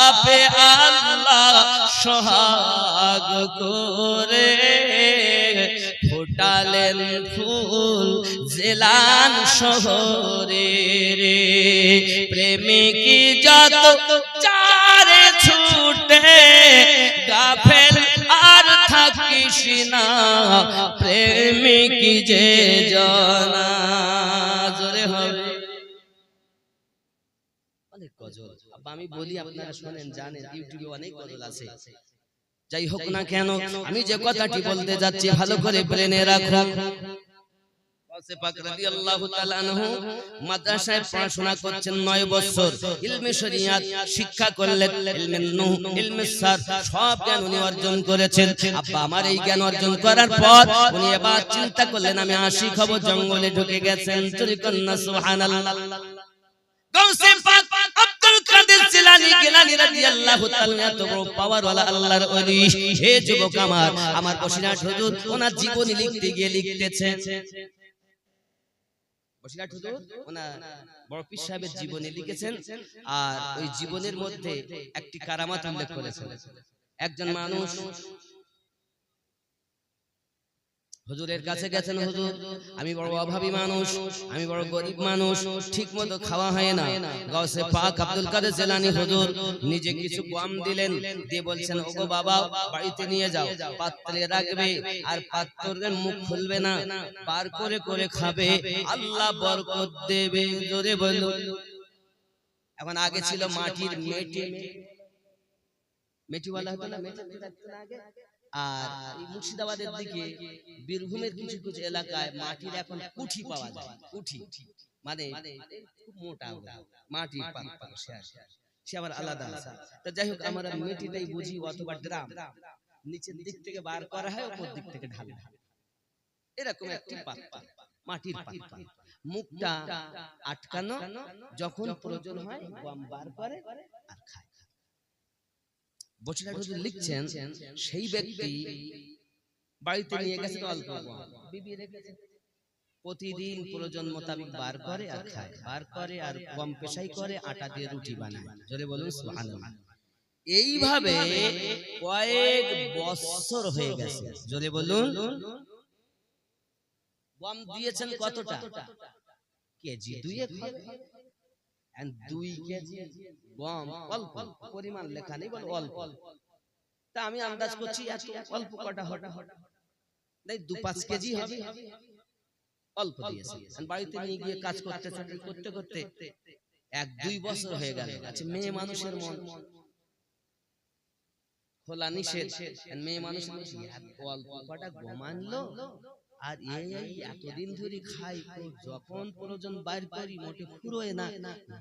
আপে আল্লাহ সোহাগ করে, ফুটালেন ফুল জেলান শহরে রে, প্রেমিক যত চারে ছুটে, গাফেল আর থাকিস না, প্রেমিক যে জনা। জোরে হবে অনেক গজল। আমি বলি, আপনারা শোনেন, জানেন, ইউটিউবে অনেক গজল আছে। যাই হোক না কেন, আমি যে কথাটি বলতে যাচ্ছি ভালো করে ব্রেনে রাখুন। গাউসে পাক রাদিয়াল্লাহু তাআলা আনহু মাদ্রাসায় পড়াশোনা করছেন 9 বছর, ইলমে শরিয়াত শিক্ষা করলেন, ইলমে নূহ, ইলমে সার সব জ্ঞান উনি অর্জন করেছেন। আব্বা আমার এই জ্ঞান অর্জন করার পর উনি এবার চিন্তা করলেন আমি আশিক হব, জঙ্গলে ঢুকে গেছেন। চুরি কন্যা সুবহানাল্লাহ। গাউসে পাক আব্দুল কাদের জিলানী গিলানী রাদিয়াল্লাহু তাআলা এত বড় পাওয়ার ওয়ালা আল্লাহর ওলি। হে যুবক আমার বসিরহাট হুজুর ওনার জীবনী লিখতে গিয়ে লিখতেছেন, বসিরহাট হুজুর ওনার বড় পীর সাহেবের জীবনী লিখেছেন, আর ওই জীবনের মধ্যে একটি কারামাত উল্লেখ করেছেন। একজন মানুষ হুজুরের কাছে গেছেন, হুজুর আমি বড় অভাবী মানুষ, আমি বড় গরিব মানুষ, ঠিক মতো খাওয়া হয় না। গাউসে পাক আব্দুল কাদের জিলানী হুজুর নিজে কিছু গম দিলেন, দিয়ে বলছেন ওগো বাবা বাড়িতে নিয়ে যাও, পাত্রে রাখবে আর পাত্রের মুখ খুলবে না, পার করে করে খাবে, আল্লাহ বরকত দেবে। জোরে বলুন। এখন আগে ছিল মাটির মেটিওয়ালা হতো না, মেটি থাকতো না আগে। আর এই মুর্শিদাবাদের দিকে বীরভূমের কিছু কিছু এলাকায় মাটির এখন কুঠি পাওয়া যায়। কুঠি মানে খুব মোটা মাটির পাত্র, সে আবার আলাদা আছে। তো যাই হোক আমরা মেটিটাই বুঝি, অথবা ড্রাম নিচের দিক থেকে বার করা হয়, উপর দিক থেকে ঢালা হয়, এরকম একটি পাত্র, মাটির পাত্র, মুখটা আটকানো, যখন প্রয়োজন হয় গম বার করে আর খায়। বসিরহাট হুজুর লিখছেন সেই ব্যক্তি বাড়িতে নিয়ে গেছে অল্প গম, বিবি রেখেছে, প্রতিদিন প্রয়োজন মোতাবেক বার করে আর খায়, বার করে আর গম পেশাই করে, আটা দিয়ে রুটি বানায়। জোরে বলুন সুবহানাল্লাহ। এইভাবে কয়েক বছর হয়ে গেছে। জোরে বলুন। গম দিয়েছেন কতটা? কেজি দুয়েক হবে। 2 কেজি গম, অল্প পরিমাণ লেখা নেই, বল অল্প। তা আমি আন্দাজ করছি এত অল্প কটা হবে, নাই 2-5 কেজি হবে, অল্প দিয়েছে। বাড়িতে নিয়ে গিয়ে কাজ করতে করতে করতে 1-2 বছর হয়ে গেল। আচ্ছা, মেয়ে মানুষের মন খোলা নিষেধ, মেয়ে মানুষের অল্প কটা গম আনলো আর এই এতদিন ধরে খাই, যখন প্রয়োজন বাইর করি মোটে ফুরোয় না,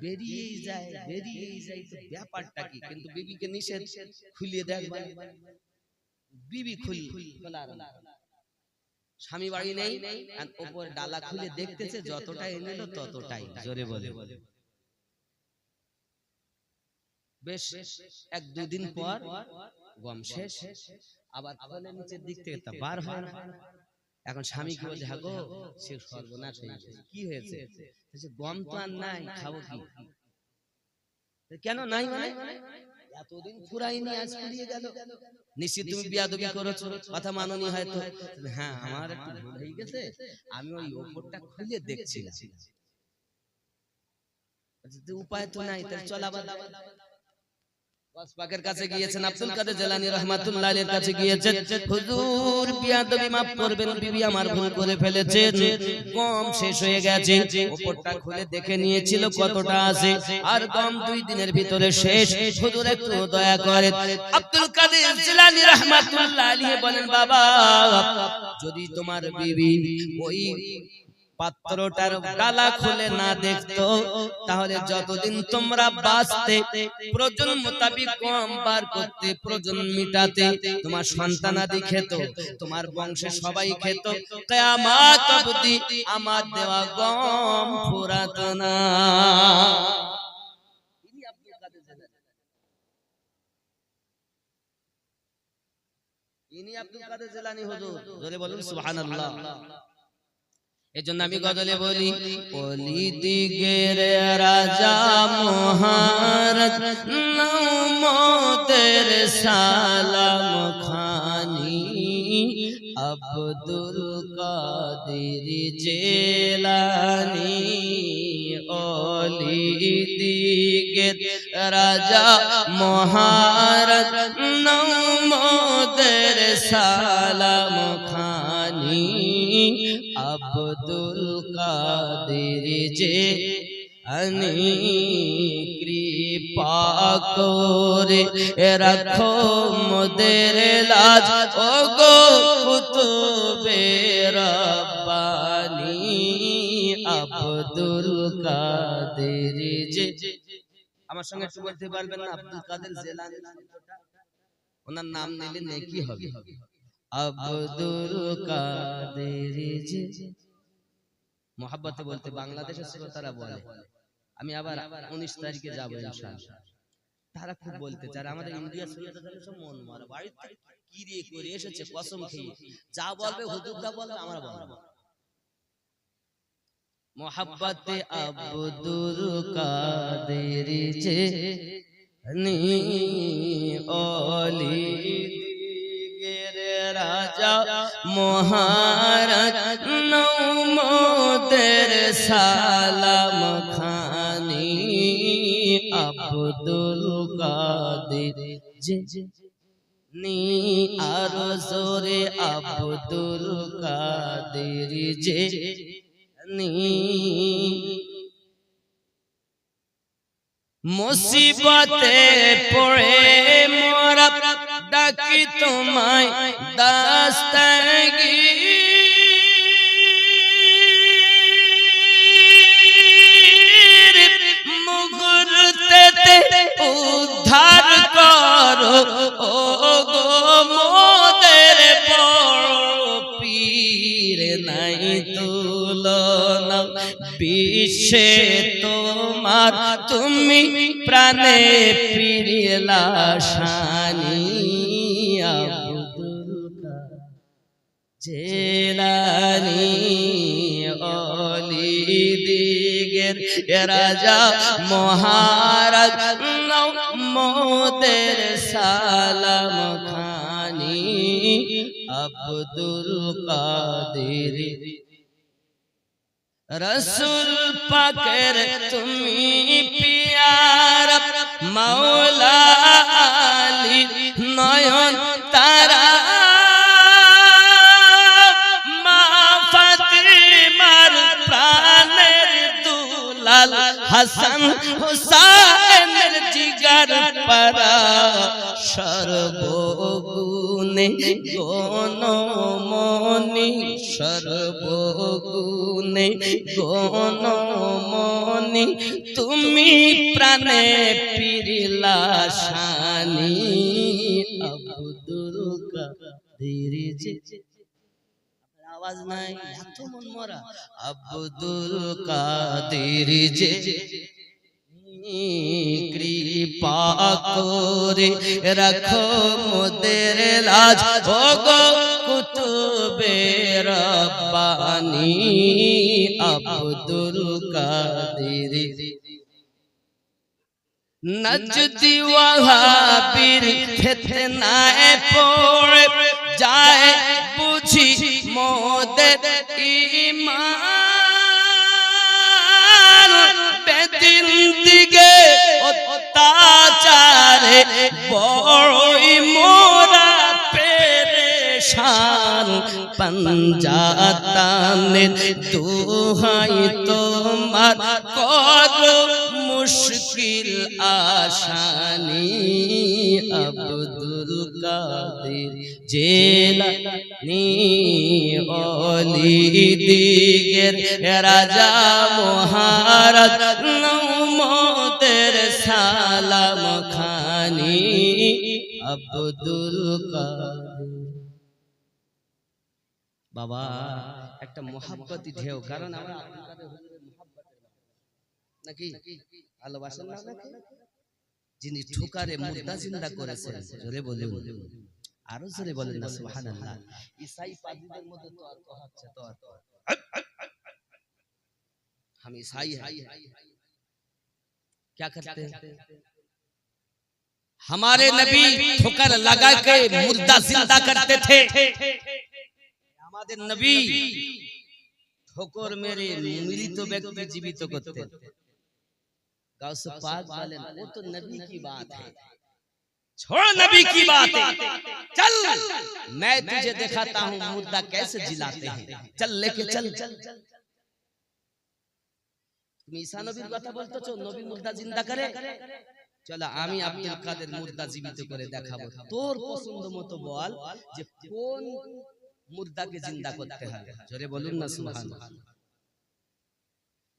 বেরিয়েই যায়। তো ব্যাপারটা কি? কিন্তু বিবিকে নিষেধ, খুলিয়ে দেখবা, বিবি খোলার স্বামী বাড়ি নেই, আর উপর ডালা খুলে দেখতেছে, যতটাই এনেলো ততটাই। জোরে বলে। বেশ 1-2 দিন পর গম শেষ, আবার খোলে নিচের দিক থেকে তা বার হয় না। এখন স্বামী কি বলছে, হ্যাঁ গো সে সর্বনাশ হয়ে গেছে। কি হয়েছে? গম তো আর নাই, খাবো কি? কেন নাই মানে? এতদিন ফুরাইনি, আজ ফুরিয়ে গেল। নিশ্চিত তুমি বিয়াদবি করেছো, কথা মাননি হয়তো। হ্যাঁ আমার একটু ভুল হয়ে গেছে, আমি ওই ওপরটা খুলে দেখছিলাম। উপায় তো নাই, তাহলে চল আবার পাকের কাছে গিয়েছেন, আব্দুল কাদের জিলানী রাহমাতুল্লাহ আলাইহির কাছে গিয়েছেন, হুজুর বিয়াদবি maaf করবেন, বিবি আমার ভুল করে ফেলেছে, গম শেষ হয়ে গেছে। উপরটা খুলে দেখে নিয়েছিল কতটা আছে, আর গম 2 দিনের ভিতরে শেষ, হুজুর একটু দয়া করেন। আব্দুল কাদের জিলানী রাহমাতুল্লাহ আলাইহি বলেন, বাবা যদি তোমার বিবি ওই পাত্রটার ডালা খুলে না দেখতো, তাহলে যতদিন তোমরা বাঁচতে, প্রয়োজন মোতাবেক গম বার করতে, প্রয়োজন মিটাতে, তোমার সন্তানাদি খেত, তোমার বংশে সবাই খেত, কিয়ামত অবধি আমার দেওয়া গম ফুরাতো না। ইনি আব্দুল কাদের জিলানী হুজুর। জোরে বলুন সুবহানাল্লাহ। এজন্য আমি গজলে বলি, ওলি দিগের রাজা মহারাজ নমতের সালাম খানি, আব্দুল কাদের জিলানী। ওলি দিগের রাজা মহারাজ নমতের সালাম খানি, আব্দুল কাদের জিলানী। কৃপা করে রাখো মোদের লাজ, ওগো কুতুবে রব্বানী। কাদের যে আমার সঙ্গে একটু বলতে পারবেন না আব্দুল কাদের জেলানী ওনার নাম নিলে নেকি হবে আব্দুল কাদের যে মোহাব্বতে বলতে বাংলাদেশের শ্রোতারা বলে আমি আবার 19 তারিখে যাব ইনশাআল্লাহ তারা খুব বলতে চায় আমাদের ইন্ডিয়া শ্রোতাদের সব মন মারা বাড়ি থেকে কি রে করে এসেছে কসম খেয়ে যা বলবে হুজুরটা বলবে আমরা বলবো মোহাব্বতে আব্দুল কাদের যে নি ওলি দিগের রাজা মহারাজ নৌমদের সালাম খানি আব্দুল কাদের যে নি আরো জোরে আব্দুল কাদের যে নি মুসিবতে পড়ে মোরা ডাকি তোমায় দাস্তাগীর মুহূর্তেতে উদ্ধার করো ও গো মোদের বড় পীর নাই তুলনা বিশ্বে তোমার তুমি প্রাণে পিরিলা শানি আব্দুল জেলানী ওলি দিগের রাজা মহারাজ মোদের সালাম খানি আব্দুল কাদের রসুল পাকের তুমি পিয়ার মাওলা আলী নয়ন তারা মা ফাতিমার প্রাণের দুলাল হাসান হুসাইনের জিগার পারা সর্বগুণে গণমনি সর্বগুণে গণমনি তুমি প্রাণে পিরিলা শানি আব্দুল কাদের যে আওয়াজ নাই এত মন মরা আব্দুল কাদের যে কৃপা করে রাখো মোদের লাজ ও গো কুতুবে রব্বানি আব্দুল কাদের নজদি ওয়াহাবির ফিতনায় পড়ে যায় বুঝি মোদের ঈমান বেদিন দিগে অত্যাচারে বড়ই মোরা পেরেশান পঞ্জাতানের দোহাই তোমার করো মুশকিল আসানি আব্দুল কাদের জেলানী ওলি দিগের রাজা মহারাজ নৌমদের সালাম খানি আব্দুল কাদের বাবা একটা মোহাব্বতী ঢেউ কারণ আমরা আব্দুল কাদের হুজুরের মোহাব্বতের নাকি ভালোবাসেন না নাকি যিনি ঠুকারে মুর্দা জিন্দা করেছেন জোরে বলুন আরো জোরে বলেন না সুবহানাল্লাহ ঈসাই পাদ্রীদের মধ্যে তর্ক হচ্ছে তর্ক हम ईसाई हैं क्या करते हैं हमारे नबी ठोकर लगा के मुर्दा जिंदा करते थे हमारे नबी ठोकर मेरे मृत व्यक्ति जीवित करते गौसे पाक बोलें वो तो नबी की बात है छोड़ नबी की बात है चल मैं तुझे दिखाता हूँ मुर्दा कैसे जिलाते हैं चल लेके चल তুমি ঈসা নবীর কথা বলতেছো নবী মুর্দা জিন্দা করে চলো আমি আব্দুল কাদের মুর্দা জীবিত করে দেখাবো তোর পছন্দ মতো বল যে কোন মুর্দাকে জিন্দা করতে হবে জোরে বলুন না সুবহানাল্লাহ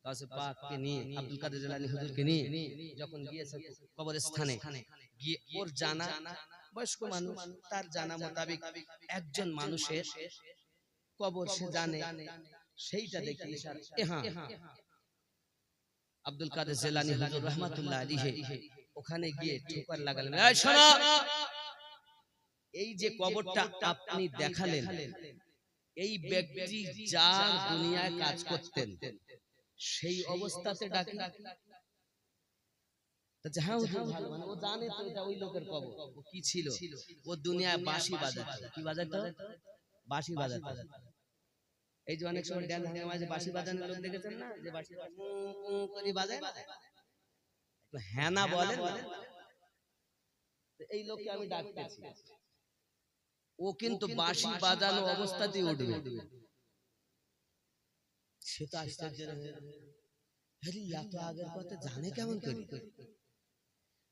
গাউসে পাককে নিয়ে আব্দুল কাদের জিলানী হুজুরকে নিয়ে যখন গিয়েছে কবরস্থানে, গিয়ে ওর জানা বয়স্ক মানুষ, তার জানা মোতাবেক একজন মানুষের কবর সে জানে, সেইটা দেখে হ্যাঁ আব্দুল কাদের জিলানী হুজুর রাহমাতুল্লাহ আলাইহি ওখানে গিয়ে ঠোকার লাগালেন, এই শোনো, এই যে কবরটা আপনি দেখালেন, এই ব্যক্তি যার দুনিয়ায় কাজ করতেন সেই অবস্থাতে ডাকি। হ্যাঁ হুজুর, মানে ও জানে তো এটা ওই লোকের কবর। ও কি ছিল? ও দুনিয়ায় বাঁশি বাজাতো। কি বাজাতো? বাঁশি বাজাতো। এই যে অনেক সময় ড্যান্স ভাঙে মাঝে বাঁশি বাজানোর লোক দেখেছেন না, যে বাঁশি করে বাজায়, হ্যাঁ না বলেন, এই লোককে আমি ডাকতেছি, ও কিন্তু বাঁশি বাজানো অবস্থাতেই উঠবে। সে তো আশ্চর্য, এত আগের কথা জানে কেমন করে?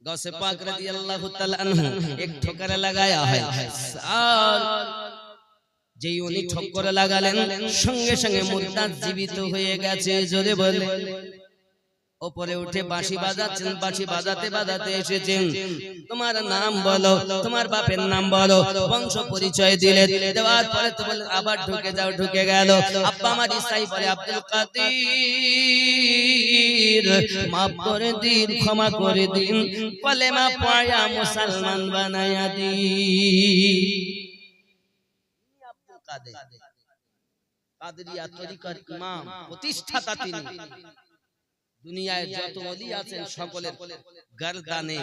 গাউসে পাক রাদিয়াল্লাহু তাআলা আনহু এক ঠোকরে লাগায়া হয়, আর যেই উনি ঠোকরে লাগালেন সঙ্গে সঙ্গে মুর্দা জীবিত হয়ে গেছে। জোরে বলে উপরে উঠে বাঁশি বাজাচ্ছেন, বাঁশি বাজাতে বাজাতে এসেছেন, তোমার নাম বলো, তোমার বাপের নাম বলো, বংশ পরিচয় দিলে, দেওয়ার পরে তো বলে আবার ঢুকে যাও, ঢুকে গেল। আব্বা আমার ইসাই বলে, আব্দুল কাদের মাফ করে দিন, ক্ষমা করে দিন, কলেমা পড়া মুসলমান বানায়া দিন। আব্দুল কাদের কাদেরিয়া তরিকার ইমাম, প্রতিষ্ঠাতা তিনি। দুনিয়ায় যত ওলি আছেন সকলের গর্দানে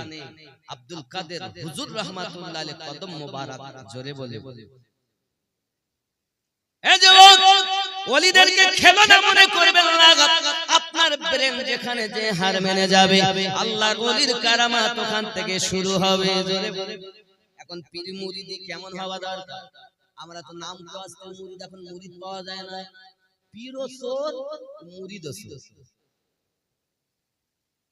আব্দুল কাদের হুজুর রাহমাতুল্লাহ আলাইহি কদম মোবারক। জোরে বলে এই যুবক, ওলিদেরকে খেলনা মনে করবেন না। আপনার ব্রেন যেখানে যে হার মেনে যাবে, আল্লাহর ওলির কারামাত ওখান থেকে শুরু হবে। জোরে বলে এখন পীর মুরিদি কেমন হওয়া দরকার? আমরা তো নাম তো আসতে মুরিদ, এখন মুরিদ পাওয়া যায় না। পীর ও সোর, মুরিদ ও সোর।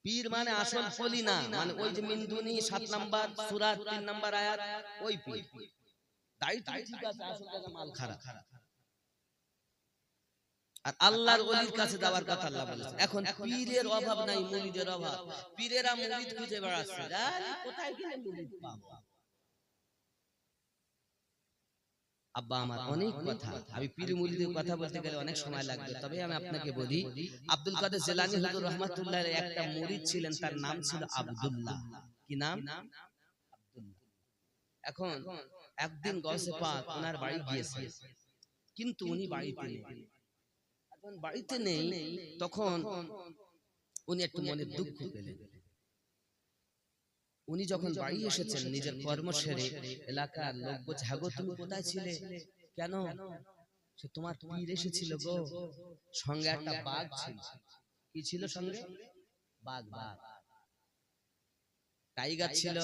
পীর মানে আসল ফলি না, মানে ওই যে মিনদুনি 7 নাম্বার সূরা 3 নাম্বার আয়াত, ওই পীর। দায়িত্ব ঠিক আছে, আসল জায়গা মাল খারাপ। আর আল্লাহর ওলির কাছে যাওয়ার কথা আল্লাহ বলেছেন। এখন পীরের অভাব নাই, মুরিদের অভাব। পীরেরা মুরিদ খুঁজে বেড়াচ্ছে, কোথায় গেলে মুরিদ পাবো? আব্বা আমার অনেক কথা, আমি পীর মুরিদের কথা বলতে গেলে অনেক সময় লাগবে, তবে আমি আপনাকে বলি, আব্দুল কাদের জিলানী হুজুর রাহমাতুল্লাহ আলাইহি একটা মুরিদ ছিলেন, তার নাম ছিল আব্দুল্লাহ। কি নাম? আব্দুল্লাহ। এখন একদিন গাউসে পাক ওনার বাড়ি গিয়েছে, কিন্তু উনি বাড়িতে নেই। এখন বাড়িতে নেই, তখন উনি একটু মনে দুঃখ পেলেন। উনি যখন বাড়ি এসেছেন, নিজের কর্ম সেরে এলাকার লোক বলছে, হ্যাঁ গো তুমি কোথায় ছিলে? কেন? সে তোমার পীর এসেছিল গো, সঙ্গে একটা বাঘ ছিল। কি ছিল সঙ্গে? বাঘ, বাঘ, টাইগার ছিল,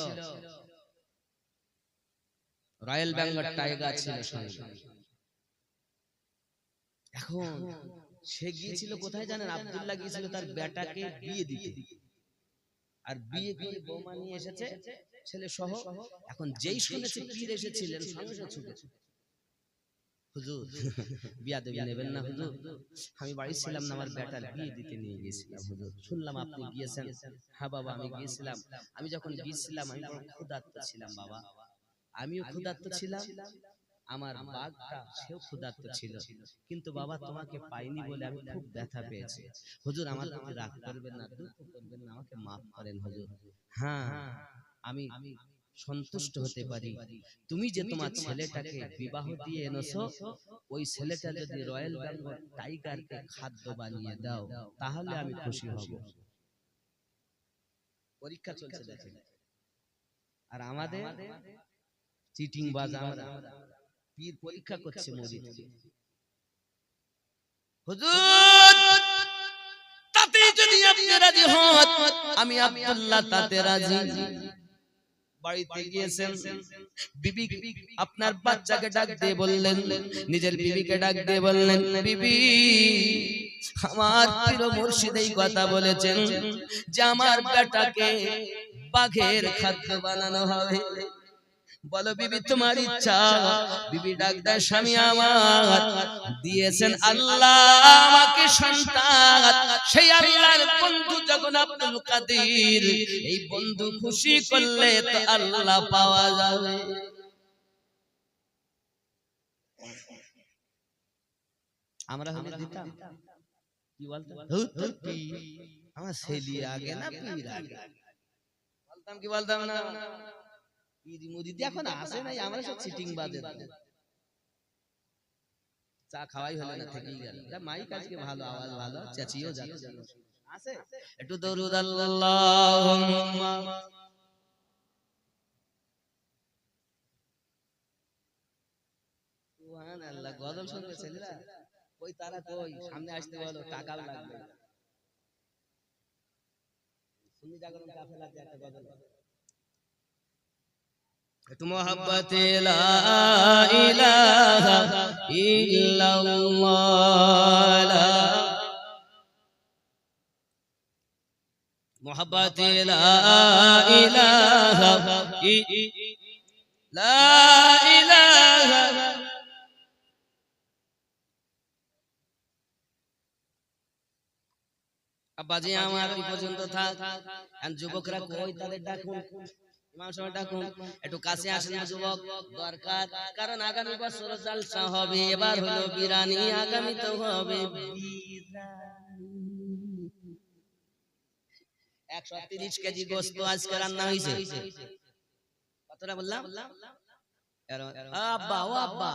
রয়্যাল বেঙ্গল টাইগার ছিল সঙ্গে। এখন সে গিয়েছিল কোথায় জানেন? আব্দুল্লাহ গিয়েছিল তার বেটাকে বিয়ে দিতে, আর বিয়ে করে বৌমা নিয়ে এসেছে ছেলে সহ। এখন যেই শুনেছে পীর এসেছিলেন, সঙ্গে সঙ্গে ছুটেছে, হুজুর বিয়া দেবী নেবেন না হুজুর? আমি বাড়ি ছিলাম না, আমার বেটার বিয়ে দিতে নিয়ে গিয়েছিলাম হুজুর, শুনলাম আপনি গিয়েছেন। হ্যাঁ বাবা আমি গিয়েছিলাম। আমি যখন গিয়েছিলাম আমি বড় ক্ষুধার্ত ছিলাম বাবা, আমিও ক্ষুধার্ত ছিলাম, আমার বাঘটা সেও ক্ষুধার্ত ছিল, কিন্তু বাবা তোমাকে পাইনি বলে আমি খুব ব্যথা পেয়েছি। হুজুর আমার প্রতি রাগ করবেন না, দুঃখ করবেন না, আমাকে মাফ করেন হুজুর। হ্যাঁ আমি সন্তুষ্ট হতে পারি, তুমি যে তোমার ছেলেটাকে বিবাহ দিয়ে এনেছো, ওই ছেলেটা যদি রয়্যাল বেঙ্গল টাইগারকে খাদ্য বানিয়ে দাও, তাহলে আমি খুশি হব। পরীক্ষা চলছে দেখেন, আর আমাদের চিটিং বাজ, আমরা পীর পরীক্ষা করছে মুরিদকে। হুজুর তাতে যদি আপনি রাজি হন, আমি আব্দুল্লাহ তাতে রাজি। বাড়িতে গিয়েছেন, বিবি আপনার বাচ্চাকে ডাক দিয়ে বললেন, নিজের বিবিকে ডাক দিয়ে বললেন, বিবি আমার পীর মুর্শিদ এই কথা বলেছেন যে আমার বেটাকে বাঘের খাদ্য বানানো হবে। বলো বিবি তোমার ইচ্ছা। বিবি ডাক দেয় স্বামী আমার দিয়েছেন আল্লাহ আমাকে সন্তান, সেই আল্লাহর বন্ধু যখন আব্দুল কাদের, এই বন্ধু খুশি করলে তো আল্লাহ পাওয়া যাবে। আমরা হলে দিতাম কি বলতো, আমার ছেলে আগে না পীর আগে, বলতাম কি বলতাম না? পীর মুরিদ এখন আসে নাই, আমরা সব চিটিং বাজে। চা খাওয়াই হলো না, থেকেই গেল। মাইক আজকে ভালো, আওয়াজ ভালো, চেঁচিয়েও যাচ্ছে। আছে একটু দরুদ আল্লাহুম্মা সুবহানাল্লাহ। গজল শুনবে ছেলেরা? কই তারা কই? সামনে আসতে বলো, টাকাও লাগবে। সুন্নি জাগরণ কাফেলাতে একটা গজল, একটু মোহাব্বতে লা ইলাহা ইল্লাল্লাহ, মোহাব্বতে লা ইলাহা লা ইলাহা। আব্বাজি আমার এই পর্যন্ত থাক। যুবকরা কই তাদের ডাকুন, ইমাম সাহেব ডাকুন, একটু কাছে আসেন না যুবক, দরকার। কারণ আগামী বছর জালসা হবে, এবার হলো বিরানি, আগামী তো হবে বিরানি। 130 কেজি গোশত আজকে রান্না হয়েছে। কতটা বললাম? আব্বা ও আব্বা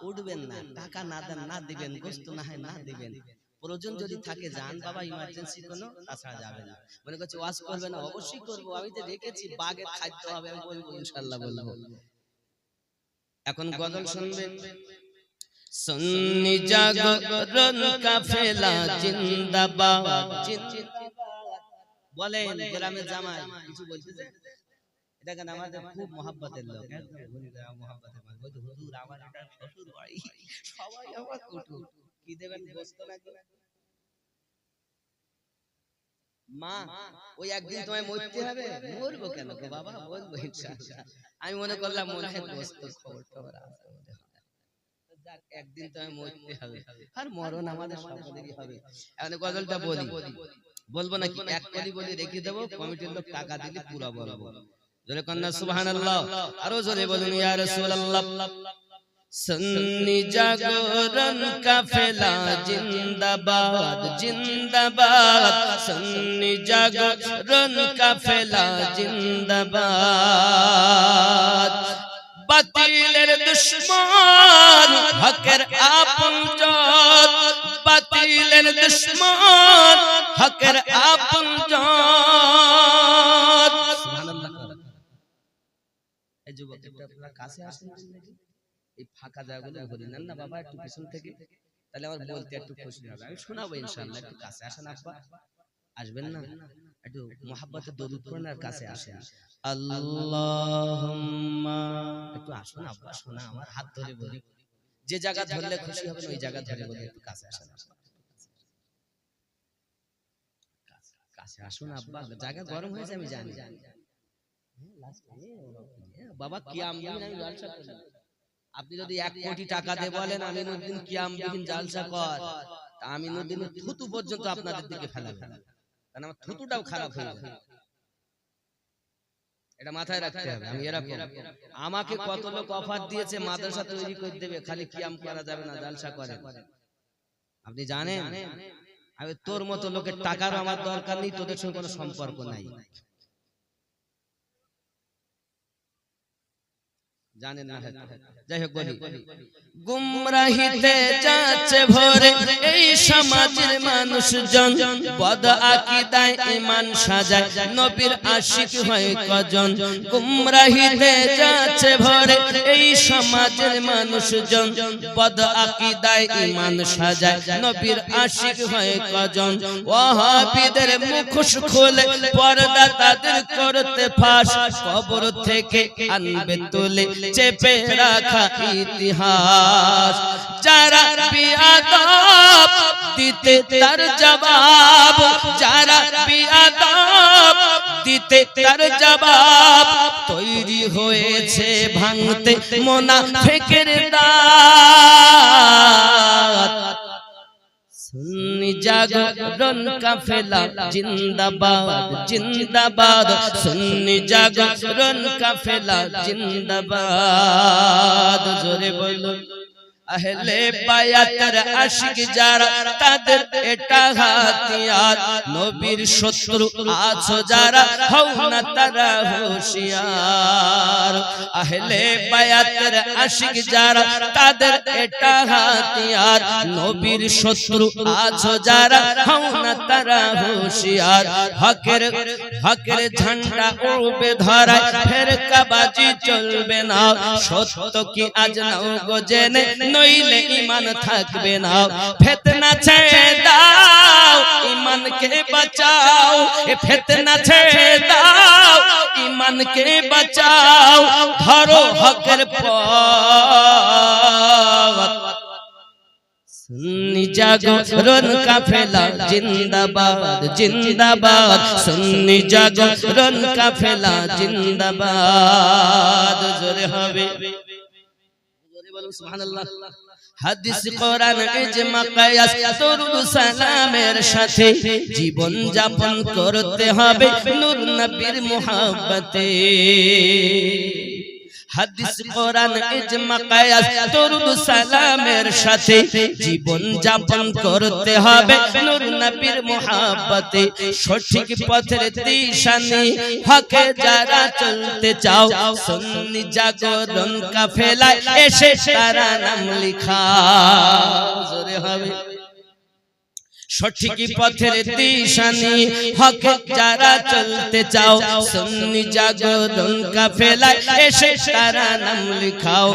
উঠবেন না, টাকা না দেন না দিবেন, গোশত না হয় না দিবেন, প্রয়োজন যদি থাকে যান বাবা, ইমার্জেন্সি কোনো, তাছাড়া যাবে না। মনে করছে ওয়াজ করবে না, অবশ্যই করবো, আমি তো রেখেছি, বাগের খাদ্য হবে, আমি বলবো ইনশাআল্লাহ বলবো। এখন গজল শুনবেন। সুন্নি জাগরণ কাফেলা জিন্দাবাদ জিন্দাবাদ। বলেন গ্রামের জামাই কিছু বলতেছে? এটা কেন আমাদের খুব মহব্বতের লোক, মহব্বতের মানুষ। হুজুর আমার এটা শ্বশুর বাড়ি, সবাই আমার কুটুম, কি দেবেন গোশত নাকি? মা ওই একদিন তোমায় মরতে হবে। মরবো কেন গো বাবা, বলবো ইনশাআল্লাহ। আমি মনে করলাম মনে হয় গোশত খবর টবর আছে, একদিন তোমায় মরতে হবে, আর মরণ আমাদের সকলেরই হবে। এখন গজলটা বলি, বলবো নাকি? এক কলি বলি রেখে দেবো, কমিটির লোক টাকা দিলে পুরো বলবো। জোরে কন্যা সুবহানাল্লাহ, আরো জোরে বলুন ইয়া রাসূলুল্লাহ। সুন্নি জাগরণ কাফেলা জিন্দাবাদ জিন্দাবাদ, সুন্নি জাগরণ কাফেলা জিন্দাবাদ। বাতিলের দুশমন হকের আপনজন, বাতিলের দুশমন হকের আপনজন। এই যুবক আপনারা কাছে আসেন, এই ফাঁকা জায়গাগুলো ভরে নেন না বাবা, একটু পিছন থেকে, তাহলে আমার বলতে একটু খুশি হবে, আমি শোনাবো ইনশাআল্লাহ। একটু কাছে আসেন আব্বা, আসবেন না? একটু মোহাব্বতে দরুদ পড়েন আর কাছে আসেন। আল্লাহুম্মা, একটু আসুন আব্বা, শোনা আমার হাত ধরে বলি, যে জায়গা ধরলে খুশি হবেন ওই জায়গা ধরে বলি, একটু কাছে আসেন, কাছে আসুন আব্বা, জায়গা গরম হয়েছে আমি জানি। বাবা কিয়াম দিন আমি জালসা করি, আপনি যদি 1 কোটি টাকা দিয়ে বলেন আমিনুদ্দিন কিয়াম দিন জালসা কর, তা আমিনুদ্দিন থুতু পর্যন্ত আপনাদের দিকে ফেলাবে, কারণ আমার থুতুটাও খারাপ হয়ে যাবে। এটা মাথায় রাখতে হবে। আমি এরকম, আমাকে কত লোক অফার দিয়েছে মাদ্রাসা তৈরি করে দেবে, খালি কিয়াম করা যাবে না, জালসা করে। আপনি জানেন আমি তোর মতো লোকের টাকারও আমার দরকার নেই, তোদের সঙ্গে কোনো সম্পর্ক নাই, জানেন না? যাই হোক বলি, গুমরাহিতে যাচ্ছে ভরে এই সমাজের মানুষজন, বদ আকীদায় ঈমান সাজায় নবীর আশিক হয় কজন। গুমরাহিতে যাচ্ছে ভরে এই সমাজের মানুষজন, বদ আকীদায় ঈমান সাজায় নবীর আশিক হয় কজন। ওয়াহাবীদের মুখোশ খুলে পর্দা তাদের করতে ফাঁস, কবর থেকে আনবে তুলে চেপে রাখা ইতিহাস। যারা বিয়াদব দিতে তার জবাব, যারা বিয়াদব দিতে তার জবাব তৈরি হয়েছে ভাঙতে মুনাফিকের দাঁত সুন্নি জাগরণ কাফেলা জিন্দাবাদ জিন্দাবাদ সুন্নি জাগরণ কাফেলা জিন্দাবাদ জোরে বলুন আহলে বায়াতের আশিক যারা তাদের এটা হাতিয়ার নবীর শত্রু আছো যারা হও না তারা হুঁশিয়ার আহলে বায়াতের আশিক যারা তাদের এটা হাতিয়ার নবীর শত্রু আছো যারা হও না তারা হুঁশিয়ার হকের ঝান্ডা উড়বে ধরায় ফেরকাবাজি চলবে না সত্য কি আজ নাও গো জেনে নইলে ঈমান থাকবে না ফিতনা ছেড়ে দাও ঈমানকে বাঁচাও এ ফিতনা ছেড়ে দাও ঈমানকে বাঁচাও ধরো হকের পথ সুন্নি জাগরণ কাফেলা জিন্দাবাদ জিন্দাবাদ সুন্নি জাগরণ কাফেলা জিন্দাবাদ জোরে হবে সুবহানাল্লাহ হাদিস কোরআন ইজমা কিয়াস দরুদ সালামের সাথে জীবন যাপন করতে হবে নূর নবীর মুহাব্বতে হাদিস কোরআন ইজমা কিয়াস দরুদ সালামের সাথে জীবন যাপন করতে হবে নূর নবীর মুহাব্বতে সঠিক পথের দিশানি হকে যারা চলতে চাও সুন্নি জাগরণ কাফেলায় এসে তারা নাম লিখাও জোরে হবে সঠিক পথের দিশানি হকে যারা চলতে চাও সুন্নি জাগরণ কাফেলায় এসে তারা নাম লিখাও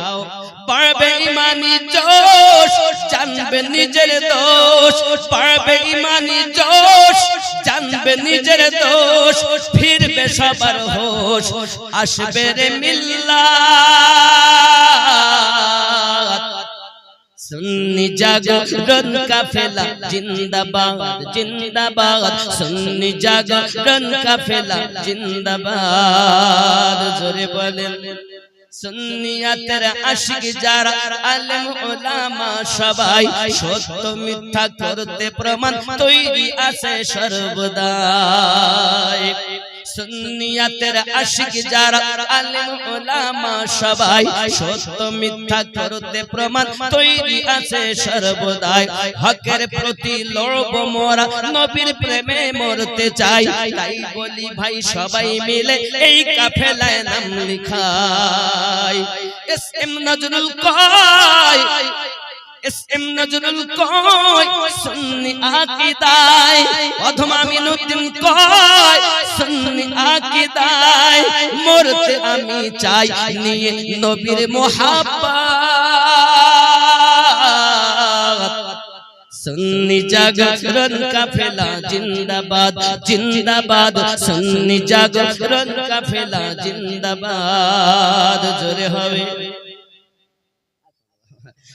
পারবে ইমানি জোশ জানবে নিজের দোষ পারবে ইমানি জোশ জানবে নিজের দোষ ফিরবে সবার হোশ আসবে রে মিল্লাত সুন্নি জাগরণ কাফেলা জিন্দাবাদ জিন্দাবাদ সুন্নি জাগরণ কাফেলা জিন্দাবাদ জোরে বলেন সুন্নিয়াতের আশিক যারা আলেম উলামা সবাই সত্য মিথ্যা করতে প্রমাণ তৈরি আছে সর্বদাই সুন্নিয়াতের আশিক যারা আলেম উলামা সবাই সত্য মিথ্যা করতে প্রমাণ তৈরি আছে সর্বদাই হকের প্রতি লড়ব মোরা নবীর প্রেমে মরতে চাই তাই বলি ভাই সবাই মিলে এই কাফেলায় নাম লিখাই এস এম নজরুল কয় এসএম নজরুল কয় সুন্নি আকীদায় অধম আমিনুদ্দিন কয় সুন্নি আকীদায় মরতে আমি চাই নিয়ে নবীর মুহাব্বত সুন্নি জাগরণ কাফেলা জিন্দাবাদ জিন্দাবাদ সুন্নি জাগরণ কাফেলা জিন্দাবাদ জোরে হবে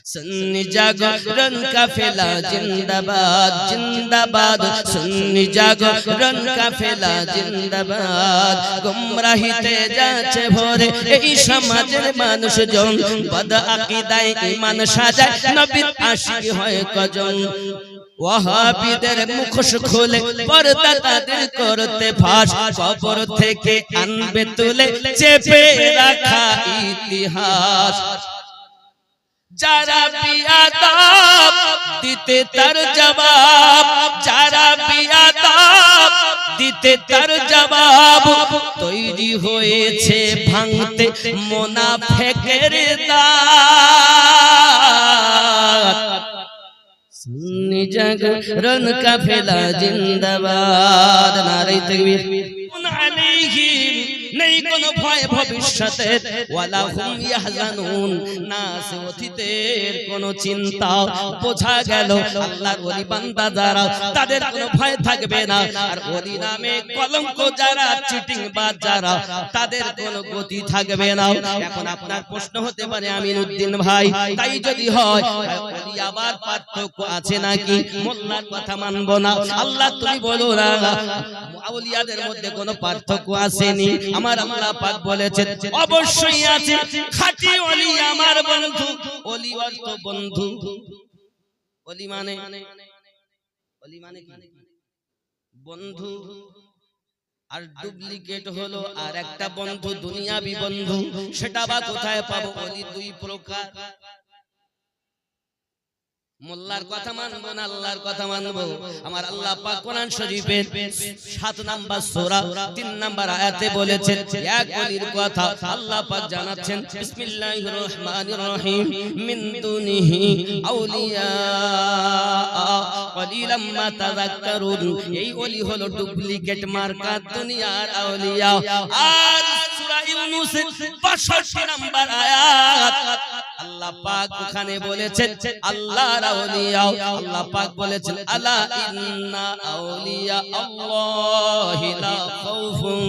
সুন্নি জাগরণ কাফেলা জিন্দাবাদ জিন্দাবাদ সুন্নি জাগরণ কাফেলা জিন্দাবাদ গুমরাহিতে যাচ্ছে ভরে এই সমাজের মানুষজন বদ আকীদায় ঈমান সাজায় নবীর আশিক হয় কজন ওয়াহাবীদের মুখোশ খুলে পর্দা তাদের করতে ফাঁস কবর থেকে আনবে তুলে চেপে রাখা ইতিহাস যারা বিয়াদব দিতে তার জবাব যারা বিয়াদব দিতে তার জবাব তৈরি হয়েছে ভাঙতে মুনাফিকের দাঁত সুন্নি জাগরণ কাফেলা জিন্দাবাদ নারে তাকবীর আলাইহিম নেই কোনো ভয় ভবিষ্যতে, ওয়ালা হুম ইয়াহজানুন, না আছে অতীতের কোনো চিন্তা। বোঝা গেল আল্লাহর ওলি বান্দা যারা, তাদের কোনো ভয় থাকবে না। আর ওলি নামে কলঙ্ক যারা, চিটিং বাজ যারা, তাদের কোনো গতি থাকবে না। এখন আপনার প্রশ্ন হতে পারে আমিনউদ্দিন ভাই, তাই যদি হয় ওলি আবার পার্থক্য আছে নাকি? মোল্লার কথা মানবো না। আল্লাহ তুমি বলো না আউলিয়াদের মধ্যে কোনো পার্থক্য আসেনি? আমার আল্লাহ পাক বলেছেন অবশ্যই আছে। খাঁটি ওলি আমার বন্ধু। ওলি অর্থ বন্ধু। ওলি মানে কি? বন্ধু। আর ডুপ্লিকেট হলো আর একটা বন্ধু, দুনিয়াবি বন্ধু। সেটা বা কোথায় পাবো? ওলি দুই প্রকার। মোল্লার কথা মানবো না, আল্লাহর কথা মানবো? আমার আল্লাহ পাক কোরআন শরীফের 7 নাম্বার সূরা 3 নাম্বার আয়াতে বলেছেন এক ওলির কথা। আল্লাহ পাক জানাচ্ছেন বিসমিল্লাহির রহমানির রহিম, মিন দুনিহি আউলিয়া কলিলাম মা তাযাক্কারুন। এই ওলি হলো ডুপ্লিকেট মার্কা দুনিয়ার আউলিয়া। আর সূরা ইউনূসের 62 নাম্বার আয়াত আল্লাহ পাক ওখানে বলেছেন আল্লাহর আউলিয়া। আল্লাহ পাক বলেছেন আলা ইন্না আউলিয়া আল্লাহি লা খাউফুন।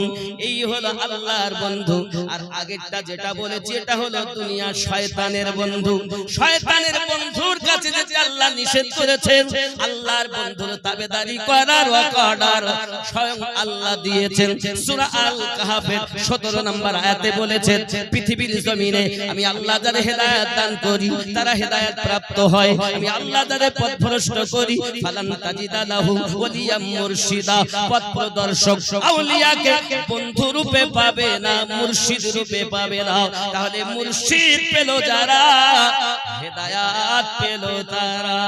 এই হলো আল্লাহর বন্ধু। আর আগেরটা যেটা বলেছি এটা হলো দুনিয়া শয়তানের বন্ধু। শয়তানের বন্ধুর কাছে যেতে আল্লাহ নিষেধ করেছেন। আল্লাহর বন্ধুর তাবেদারি করার অর্ডার স্বয়ং আল্লাহ দিয়েছেন। সূরা আল কাহফের 17 নম্বর আয়াতে বলেছেন পৃথিবীর জমিনে আমি আল্লাহ যাদের হেদায়েত দান করি তারা হেদায়েত প্রাপ্ত হয়। আমি আল্লাহ যাদের পথভ্রষ্ট করি ফালান তাজিদা লাহু ওলিয়াম মুরশিদা। পথ প্রদর্শক আউলিয়াকে বন্ধু রূপে পাবে না, মুর্শিদ রূপে পাবে না। তাহলে মুর্শিদ পেল যারা, হেদায়েত পেল তারা।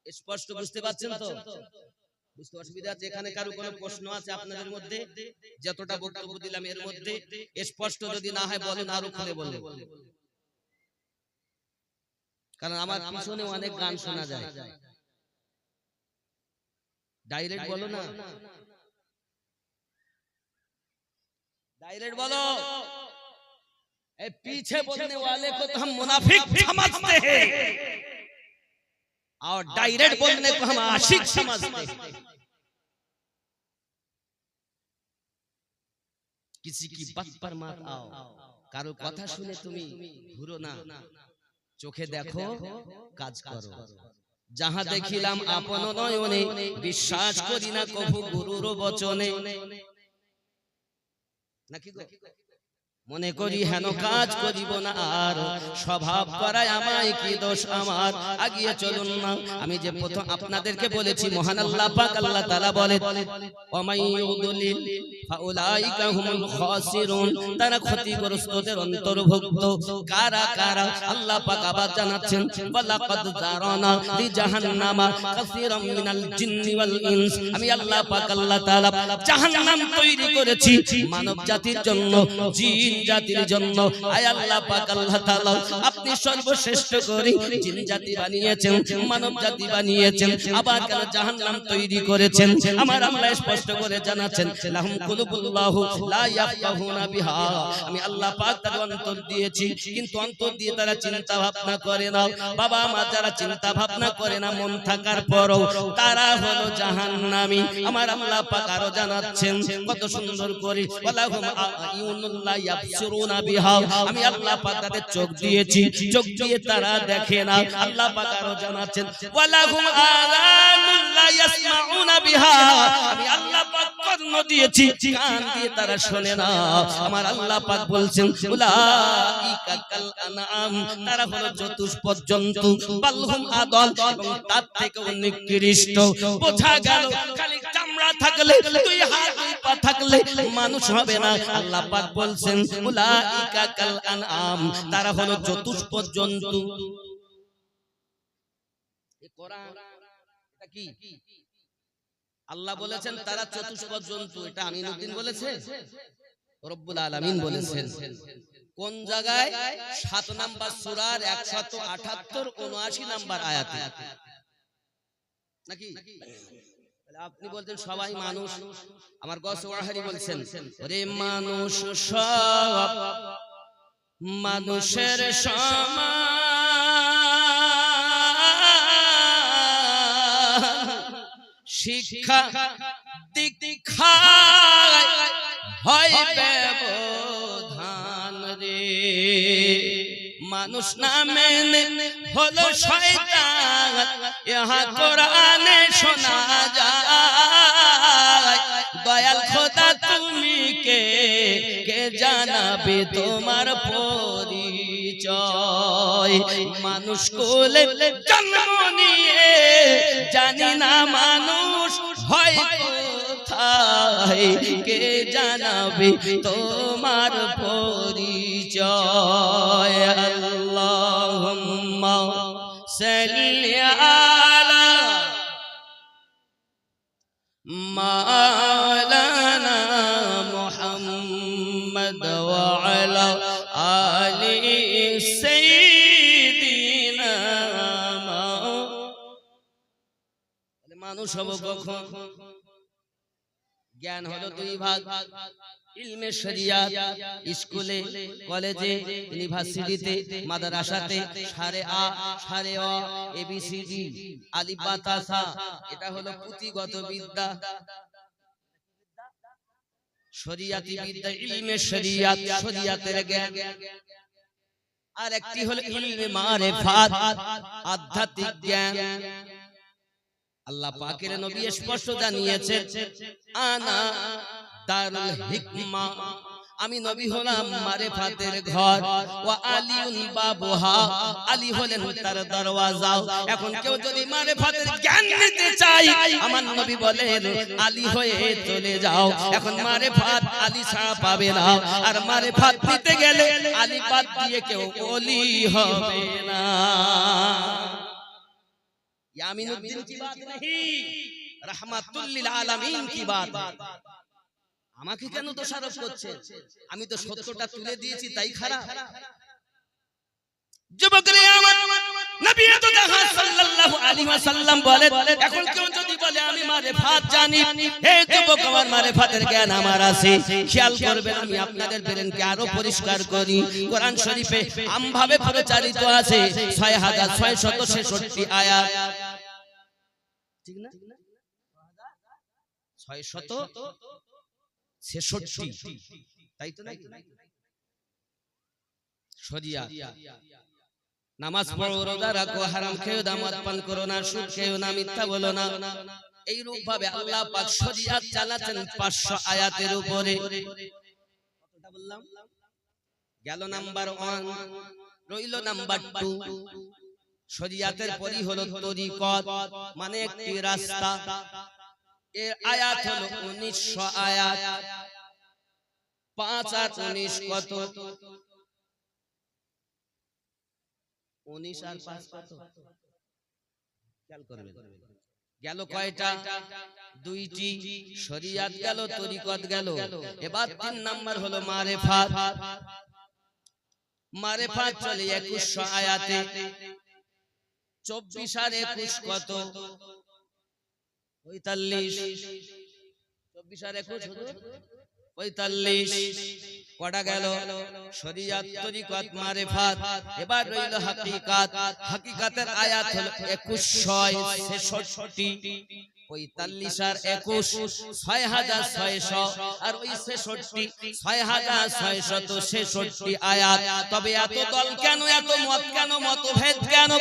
স্পষ্ট বুঝতে পারছেন তো? বুঝতে অসুবিধা আছে? এখানে কারো কোনো প্রশ্ন আছে আপনাদের মধ্যে? যতটা বক্তব্য দিলাম এর মধ্যে স্পষ্ট যদি না হয় বলেন, আরো খুলে বলেন। কারণ আমার পিছনে অনেক গান শোনা যায়। ডাইরেক্ট বলো না, डायरेक्ट बोलो। ए पीछे बोलने वाले को तो हम मुनाफिक समझते हैं और डायरेक्ट बोलने को हम आशिक समझते हैं। किसी की बात पर मत आओ, कारो कथा सुने तुमी घुरो ना, चोखे देखो काज करो। जहाँ देखिलाम आपन नयने विश्वास करी ना कभु गुरुर बचने। নাকি গো মনে করি হেন কাজ করিব না আর, স্বভাব করায় আমায় কি দোষ আমার। আগিয়ে চলুন না। আমি যে প্রথম আপনাদেরকে বলেছি মহান আল্লাহ পাক আল্লাহ তাআলা বলেন ওয়ামাইয়ুদলিল ফাউলাইকা হুমুল খাসিরুন, তারা ক্ষতিগ্রস্তদের অন্তর্ভুক্ত। কারা কারা? আল্লাহ পাক আবার জানাচ্ছেন ওয়ালাকাদ জারানা লিজাহান্নামা কাসীরাম মিনাল জিন্নি ওয়াল ইনস। আমি আল্লাহ পাক আল্লাহ তাআলা জাহান্নাম তৈরি করেছি মানব জাতির জন্য, জিন জাতির জন্য। আয় আল্লাহ পাক আল্লাহ তাআলা আপনি সর্বশ্রেষ্ঠ করে জিন জাতি বানিয়েছেন, মানব জাতি বানিয়েছেন, আবার কেন জাহান্নাম তৈরি করেছেন? আমার আল্লাহ স্পষ্ট করে জানাচ্ছেন লাহুম কুলুবুল্লাহু লা ইয়াফকাহুনা বিহা। আমি আল্লাহ পাক তাদের অন্তর দিয়েছি, কিন্তু অন্তর দিয়ে তারা চিন্তা ভাবনা করে না। বাবা মা যারা চিন্তা ভাবনা করে না মন থাকার পরও, তারা হলো জাহান্নামী। আমার আল্লাহ পাক আরো জানাচ্ছেন কত সুন্দর করে ওয়ালাহুম আয়ুনুল লা ইয়াবসিরুনা বিহা। আমি আল্লাহ পাক তাদের চোখ দিয়েছি, চোখ দিয়ে তারা দেখে না। আল্লাহ পাক আরো জানাচ্ছেন ওয়ালাহুম আযানুল লা ইয়াসমাউনা বিহা। আমি আল্লাহ পাক কর্ণ দিয়েছি, কান দিয়ে তারা শোনে না। আমার আল্লাহ পাক বলছেন উলাইকা কাল আনআম, তারা হলো চতুষ্পদ জন্তু, বালহুম আদাল, এবং তার থেকেও নিকৃষ্ট। বোঝা গেল খালি চামড়া থাকলে, দুই হাত দুই পা থাকলে মানুষ হবে না। আল্লাহ পাক বলছেন উলাইকা কাল আনআম, তারা হলো চতুষ্পদ জন্তু। এই কোরআন এটা কি? আল্লাহ বলেছেন তারা চতুষ্পদ জন্তু। এটা আমিনউদ্দিন বলেছে? রব্বুল আলামিন বলেছেন। কোন জায়গায়? 7 নাম্বার সূরার 178 79 নাম্বার আয়াতে নাকি? আপনি বলতেন সবাই মানুষ, আমার গস ওয়াহারি বলছেন ওরে মানুষ সব মানুষের সমান, শিক্ষা দীক্ষায় হয় ব্যবধান রে, মানুষ না মেনে হলো শয়তান, ইহা কোরআনে শোনা যায়। দয়াল খোদা তুমি কে জানাবে তোমার পরিচয়, মানুষ কোলে জন্ম নিয়ে জানি না মানুষ হয় কোথায়, কে জানাবে তোমার পরিচয়। আল্লাহুম্মা সাল্লি আলা মাওলানা মুহাম্মদ ওয়া আলা আলি সাইয়্যিদিনা। মানুষ হব কখন? জ্ঞান হলো দুই ভাগ, ইলমে শরিয়াত স্কুলে কলেজে ইউনিভার্সিটিতে মাদ্রাসাতে সারে আ সারে অ এবিসিডি আলিফ বা তা সা, এটা হলো পুঁথিগত বিদ্যা, শরিয়াতি বিদ্যা ইলমে শরিয়াত শরিয়াতের জ্ঞান। আর একটি হলো ইলমে মারিফাত আধ্যাত্মিক জ্ঞান। আল্লাহ পাকের নবী স্পষ্ট জানিয়েছেন আনা দারুল হিকমা, আমি নবী হলাম মারিফাতের ঘর, ওয়া আলিউন বাবুহা, আলী হলেন তার দরওয়াজা। এখন কেউ যদি মারিফাতের জ্ঞান নিতে চায়, আমার নবী বলেন আলী হয়ে চলে যাও। এখন মারিফাত আলী ছাড়া পাবে না, আর মারিফাত নিতে গেলে আলী বাদ দিয়ে কেউ ওলি হবে না। यामीनुद्दीन की बात नहीं, रहमतुल लिल आलमीन की बात। আমাকে কেন দোষারোপ করছে? আমি তো সত্যটা তুলে দিয়েছি, তাই খারাপ? যুবকরা আমার নবী তো দেখা সাল্লাল্লাহু আলাইহি ওয়াসাল্লাম বলেন, এখন কেউ যদি বলে আমি মারিফাত জানি, হে যুবক আমার মারিফাতের জ্ঞান আমার আছে, খেয়াল করবেন আমি আপনাদের ব্রেনকে আরো পরিষ্কার করি। কোরআন শরীফে আমভাবে প্রচারিত আছে 6666 আয়াত, ঠিক না? 666, তাই তো নাকি? শরিয়াত, নামাজ পড়ো, রোজা রাখো, হারাম খেও না, মদ পান করো না, সুদ খেও না, মিথ্যা বলো না। এই রূপ ভাবে আল্লাহ পাক শরিয়াত চালাতেন 500 আয়াতের উপরে। কতটা বললাম? গেল নাম্বার 1, রইল নাম্বার 2। শরিয়াতের পরই হলো তরিকত, মানে একটি রাস্তা। এর আয়াত হলো 1900 আয়াত। 5 আর 19 কত? 19 আর 5 কত? খেয়াল করবেন। গেল কয়টা? 2টি। শরিয়াত গেল, তরিকত গেল। এবার 3 নাম্বার হলো মারিফাত। মারিফাত চলে 2100 আয়াতে। 24 আর 21 কত? 45। 24 আর 21 45। কটা গেল? শরিয়াত, তরিকত, মারিফাত। এবার রইল হাকিকাত। হাকিকাতের আয়াত হলো 2166। 45 আর 21 6600, আর ওই 66 6666 আয়াত। তবে এত দল কেন, এত মত কেন, মতভেদ কেন?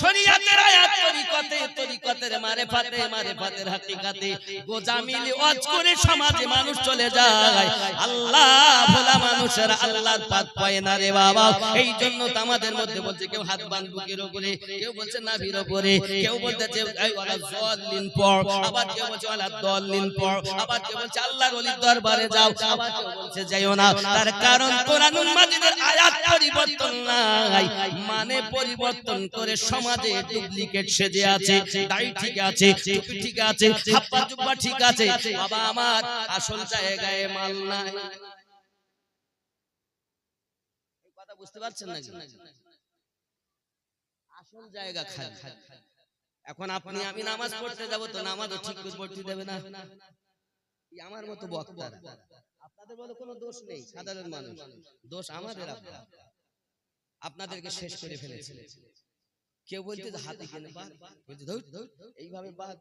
শরিয়াতের আয়াত তরিকতে, তরিকতের মারিফাতে, মারিফাতের হাকিকাতে গোজামিলি ওয়াজ করে সমাজে মানুষ চলে যায়। আল্লাহ ভোলা মানুষের আল্লাহর পথ পায় না রে বাবা। এই জন্য তো আমাদের মধ্যে বলছে কেউ হাত বান বুকের উপরে, কেউ বলছে নাভির উপরে, কেউ বলতেছে ওয়ালা যাল্লিন পড়, আবার কেউ বলছে ওয়ালা দাল্লিন পড়, আবার কেউ বলছে আল্লাহর ওলির দরবারে যাও, আবার কেউ বলছে যাইও না। তার কারণ কোরআনুল মাজিদের আয়াত পরিবর্তন নাই, মানে পরিবর্তন করে সমাজে ডুপ্লিকেট সেজে আছে। দাড়ি ঠিক আছে, টুপি ঠিক আছে, হাপ্পা জুব্বা ঠিক আছে, বাবা আমার আসল জায়গায় মাল নাই। এই কথা বুঝতে পারছেন না? আসল জায়গা খালি। এখন আপনি আমি নামাজ পড়তে যাব তো নামাজও ঠিক করে পড়তে দেবে না। আমার মতো বক্তা, আপনাদের বলে কোনো দোষ নেই, সাধারণ মানুষ, দোষ আমাদের। আপনাদেরকে শেষ করে ফেলেছে। কেউ বলছে যে হাত এখানে বাদ, বলছে ধর এইভাবে বাদ,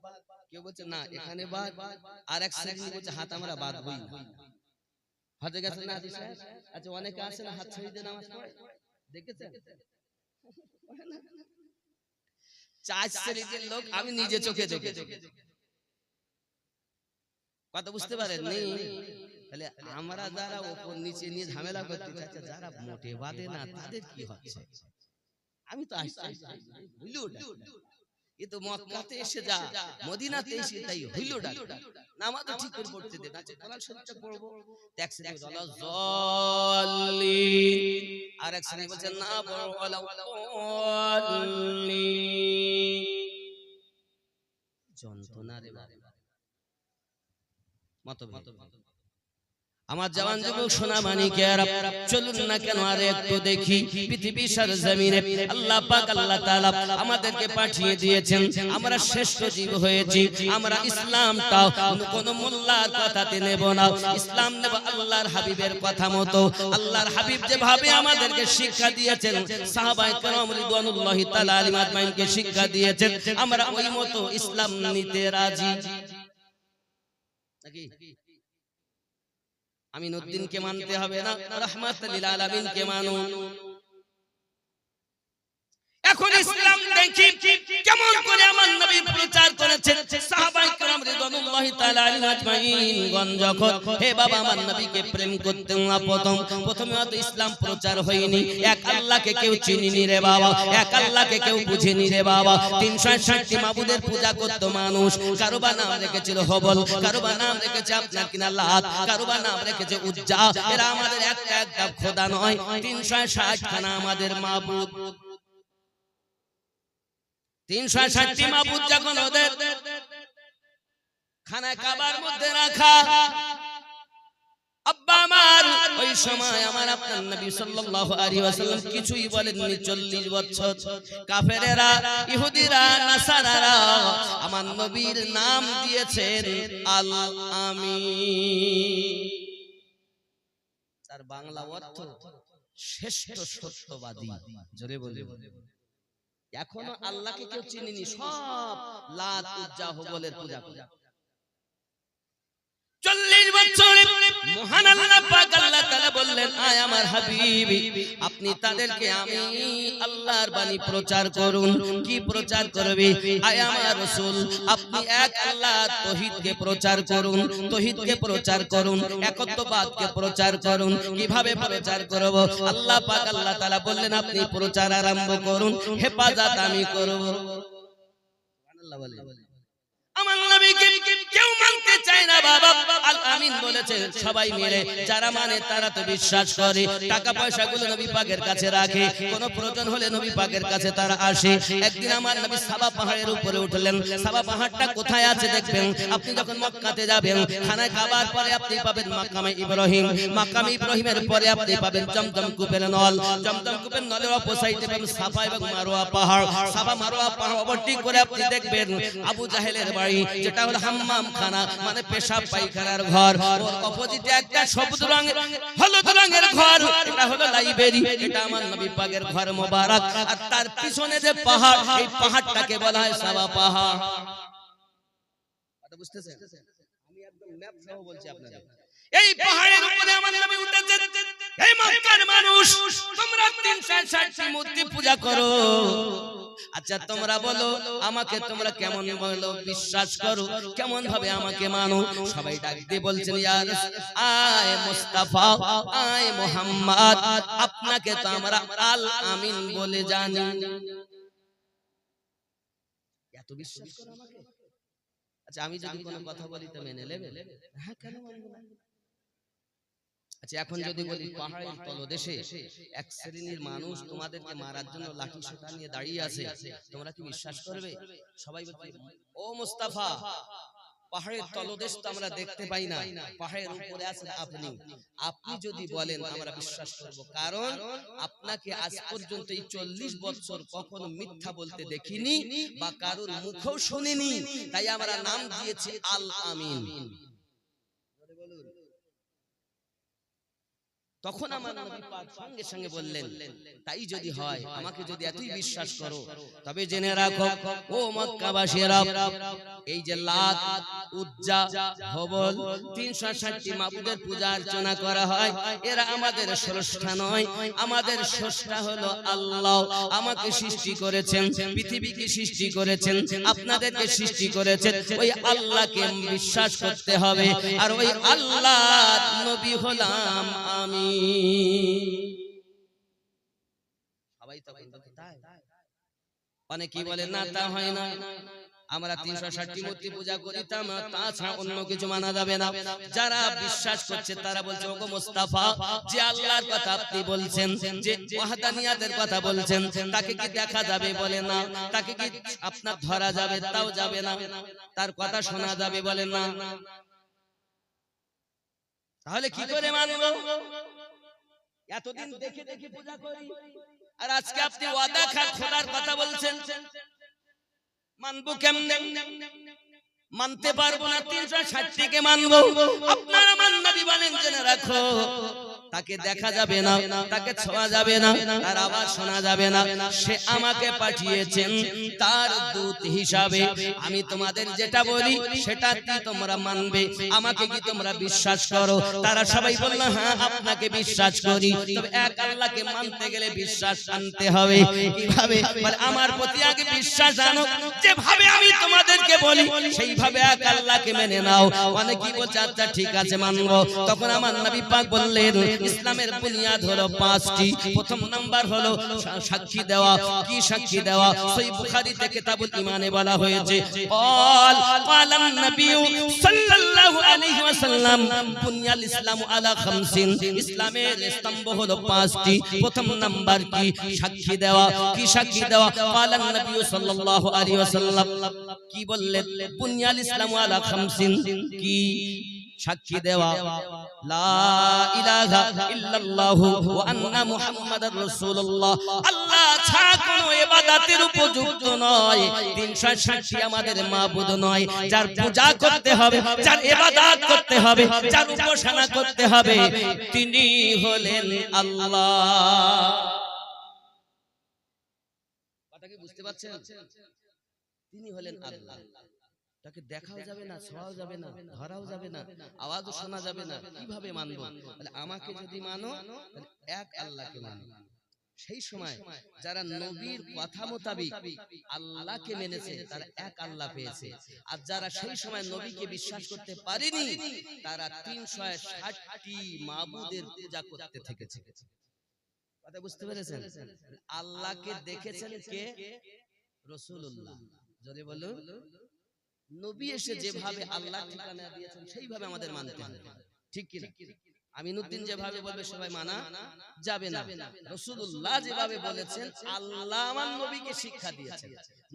কেউ বলছে না এখানে বাদ, আর এক শ্রেণী বলছে হাত আমরা বাঁধবই না। হাতে গেছে না? আচ্ছা অনেকে আছে না হাত ছেড়ে দিয়ে নামাজ পড়ে, দেখেছেন? চার শ্রেণীর লোক আমি নিজে চোখে দেখেছি। কথা বুঝতে পারেন? তাহলে আমরা যারা ওপর নিচে নিয়ে ঝামেলা করতে চাচ্ছি, যারা মোটে বাঁধে না তাদের কি হচ্ছে? আমি তো আসছি, কিন্তু মক্কাতে এসে যা মদিনাতে এসে তাই হইল ডাক, নামাজ ঠিক করে পড়তে দে। আচ্ছা কোরআন শরীফটা পড়বো, এক শ্রেণী বলে যাল্লিন, আর এক শ্রেণী বলছে না পড়ো ওয়ালা যাল্লিন। যন্ত্রণা রে বাবা, মতভেদ। আমার জওয়ান যুবক সোনা মানিকেরা, চলুন না কেন আর একটু দেখি পৃথিবীর সরজমিনে আল্লাহ পাক আল্লাহ তাআলা আমাদেরকে পাঠিয়ে দিয়েছেন, আমরা শ্রেষ্ঠ জীব হয়েছি। আমরা ইসলামটা কোন মোল্লার কথাতে নেব না, ইসলাম নেব আল্লাহর হাবিবের কথা মতো। আল্লাহর হাবিব যেভাবে আমাদেরকে শিক্ষা দিয়েছেন, সাহাবায়ে কেরাম রিদওয়ানুল্লাহি তাআলা আলাইহিম আজমাইনকে শিক্ষা দিয়েছেন, আমরা ওই মতো ইসলাম নিতে রাজি নাকি? আমিনউদ্দিনকে মানতে হবে না, রাহমাতুল লিল আলামিনকে মানুন। এখন ইসলাম দেখি কেমন করে আমার নবী প্রচার করেছেন। সাহাবায়ে কেরাম রিদওয়ানুল্লাহি তাআলা আলাইহিম আজমাইন গণ যখন হে বাবা আমার নবীকে প্রেম করতেন না, প্রথমে তো ইসলাম প্রচার হয়নি। এক আল্লাহকে কেউ চিনিনি রে বাবা, এক আল্লাহকে কেউ বুঝেনি রে বাবা। 360টি মাবুদের পূজা করত মানুষ। কারোবা নাম রেখেছিল হবল, কারোবা নাম রেখেছে আপনার কিনা লাত, কারোবা নাম রেখেছে উজ্জা। এরা আমাদের একটা খোদা নয়, 360 খানা আমাদের মাবুদ। 360টি মাবুদ যখন ওদের খানায় কাবার মধ্যে রাখা, আব্বা আমার ওই সময় আমার আপনার নবী সাল্লাল্লাহু আলাইহি ওয়াসাল্লাম কিছুই বলেননি। 40 বছর কাফেরেরা, ইহুদিরা, নাসারারা আমার নবীর নাম দিয়েছেন আল আমিন। তার বাংলা অর্থ শ্রেষ্ঠ সত্যবাদী। জোরে বলে, এখনো আল্লাহকে কেউ চিনিনি, সব লাত উজ্জা হবলের পূজা করে। 40 বছরে মহান আল্লাহ পাক আল্লাহ তাআলা বললেন, আয় আমার হাবিব, আপনি তাদেরকে আমি আল্লাহর বাণী প্রচার করুন। কি প্রচার করবে? আয় আমার রাসূল, আপনি এক আল্লাহ তাওহীদকে প্রচার করুন, তাওহীদকে প্রচার করুন, একত্ববাদকে প্রচার করুন। কিভাবে প্রচার করব? আল্লাহ পাক আল্লাহ তাআলা বললেন, আপনি প্রচার আরম্ভ করুন, হেফাজত আমি করব। সুবহানাল্লাহ বলে। আমার নবীকে কেউ মানতে চায় না বাবা। আল আমিন বলেছে সবাই মিলে, যারা মানে তারা তো বিশ্বাস করে। টাকা পয়সাগুলো নবী পাকের কাছে রাখে, কোনো প্রয়োজন হলে নবী পাকের কাছে তারা আসে। একদিন আমার নবী সাবা পাহাড়ের উপরে উঠলেন। সাবা পাহাড়টা কোথায় আছে দেখবেন, আপনি যখন মক্কাতে যাবেন, খানায় খাবার পরে আপনি পাবেন মাকামে ইব্রাহিম, মাকামে ইব্রাহিমের পরে আপনি পাবেন জমজম কূপের নল, জমজম কূপের নলের অপর সাইডে পাবেন সাফা এবং মারওয়া পাহাড়, সাফা মারওয়া পাহাড় ওভারটেক করে আপনি দেখবেন আবু জাহেলের বাড়ি, যেটা হলো হাম্মাম খানা, মানে পেশাব পায়খানার ঘর। ওর অপোজিটে একটা সবুজ রঙের হলুদ রঙের ঘর, এটা হলো লাইব্রেরি, এটা আমার নবী পাকের ঘর মোবারক। আর তার পিছনে যে পাহাড়, এই পাহাড়টাকে বলা হয় সাবা পাহাড়। কথা বুঝতেছেন? আমি একদম ম্যাপ সহ বলছি আপনাদের। এই পাহাড়ের উপরে আমার নবী উঠেছেন। এই মক্কার মানুষ, তোমরা 360টি মূর্তি পূজা করো। আচ্ছা তোমরা বলো আমাকে, তোমরা কেমন বলো বিশ্বাস করো, কেমন ভাবে আমাকে মানো? সবাই ডাক দিয়ে বলছেন, ইয়া রাসূল, আয় মুস্তাফা, আয় মুহাম্মদ, আপনাকে তো আমরা আল আমিন বলে জানি। এত বিশ্বাস করো আমাকে? আচ্ছা আমি যদি কোনো কথা বলি তো মেনে নেবে? হ্যাঁ, কেন মানবো না? আচ্ছা এখন যদি বলি পাহাড়ের তলদেশে এক শ্রেণীর মানুষ তোমাদেরকে মারার জন্য লাঠি সোটা নিয়ে দাঁড়িয়ে আছে, তোমরা কি বিশ্বাস করবে? সবাই বলছে, ও মুস্তাফা, ও পাহাড়ের তলদেশ তো আমরা দেখতে পাই না, পাহাড়ের উপরে আছেন আপনি। আপনি যদি বলেন আমরা বিশ্বাস করব, কারণ আপনাকে আজ পর্যন্ত এই 40 বছর কখনো মিথ্যা বলতে দেখিনি বা কারোর মুখেও শুনিনি, তাই আমরা নাম দিয়েছি আল আমিন। তখন আমার নবী পাক সঙ্গে সঙ্গে বললেন, তাই যদি হয়, আমাকে যদি এতই বিশ্বাস করো, তবে জেনে রাখো ও মক্কাবাসীরা, এই যে লাত, উজ্জা, হবল 360টি মাবুদের পূজা অর্চনা করা হয়, এরা আমাদের স্রষ্টা নয়, আমাদের স্রষ্টা হলো আল্লাহ। আমাকে সৃষ্টি করেছেন, পৃথিবীকে সৃষ্টি করেছেন, আপনাদেরকে সৃষ্টি করেছেন, ওই আল্লাহকে বিশ্বাস করতে হবে, আর ওই আল্লাহর নবী হলাম আমি। সবাই তো তাই, অনেকেই বলে না তা হয় না, আমরা 360টি মূর্তি পূজা করিতাম, তাছাড়া অন্য কিছু মানা যাবে না। যারা বিশ্বাস করছে তারা বলছে, ওগো মুস্তাফা, যে আল্লাহর কথা আপনি বলছেন, যে ওয়াহদানিয়াতের কথা বলছেন, তাকে কি দেখা যাবে? বলে না। তাকে কি আপনার ধরা যাবে? তাও যাবে না। তার কথা শোনা যাবে? বলে না। তাহলে কি করে মানবো? এতদিন দেখে দেখে পূজা করি, আর আজকে আপনি ওয়াদা খান খোদার কথা বলছেন, মানবো কেমনে? মানতে পারবো না, 360টিকে মানবো। আপনারা আমার নবী বলেন, জেনে রাখো, তাকে দেখা যাবে না, তাকে ছোঁয়া যাবে না, তার আওয়াজ শোনা যাবে না। সে আমাকে পাঠিয়েছেন তার দূত হিসাবে। আমি তোমাদের যেটা বলি সেটা কি তোমরা মানবে? আমাকে কি তোমরা বিশ্বাস করো? তারা সবাই বলল, হ্যাঁ আপনাকে বিশ্বাস করি। তবে এক আল্লাহকে মানতে গেলে বিশ্বাস আনতে হবে। কিভাবে? বলে, আমার প্রতি আগে বিশ্বাস আনো, যেভাবে আমি তোমাদেরকে বলি সেইভাবে এক আল্লাহকে মেনে নাও। অনেকেই বলছে আচ্ছা ঠিক আছে মানবো। তখন আমার নবী পাক বললেন, ইসলামের বুনিয়াদ হলো 5টি। প্রথম নাম্বার হলো সাক্ষী দেওয়া। কি সাক্ষী দেওয়া? সহিহ বুখারীতে কিতাবুল ঈমানে বলা হয়েছে, ক্বালান নবী সাল্লাল্লাহু আলাইহি ওয়াসাল্লাম, বুনিয়াল ইসলামু আলা 50। ইসলামের স্তম্ভ হলো 5টি। প্রথম নাম্বার কি? সাক্ষী দেওয়া। কি সাক্ষী দেওয়া? ক্বালান নবী সাল্লাল্লাহু আলাইহি ওয়াসাল্লাম কি বললেন? বুনিয়াল ইসলামু আলা 50। কি সাক্ষী দেওয়া? লা ইলাহা ইল্লাল্লাহু ওয়া আন্না মুহাম্মাদার রাসূলুল্লাহ। আল্লাহ ছাড়া কোনো ইবাদতের উপযুক্ত নয়, 360টি আমাদের মাবুদ নয়। যার পূজা করতে হবে, যার ইবাদত করতে হবে, যার উপাসনা করতে হবে, তিনি হলেন আল্লাহ। কথা কি বুঝতে পারছেন? তিনি হলেন আল্লাহ। তাকে দেখাও যাবে না, ছোঁয়াও যাবে না, ধরাও যাবে না, আওয়াজও শোনা যাবে না। কিভাবে মানবো? তাহলে আমাকে যদি মানো, তাহলে এক আল্লাহকে মানো। সেই সময় যারা নবীর কথা মোতাবেক আল্লাহকে মেনেছে তারা এক আল্লাহ পেয়েছে, আর যারা সেই সময় নবীকে বিশ্বাস করতে পারেনি তারা 360টি মাবুদের পূজা করতে থেকেছে। কথা বুঝতে পেরেছেন? আল্লাহকে দেখেছেন কে? রাসূলুল্লাহ। যদি বলো, নবী এসে যেভাবে আল্লাহর ঠিকানা দিয়েছেন সেইভাবে আমাদের মানতে হবে, ঠিক কি না? আমিনুদ্দিন যেভাবে বলবে সবাই মানা যাবে না। রাসূলুল্লাহ যেভাবে বলেছেন, আল্লাহ আমার নবীকে শিক্ষা দিয়েছেন।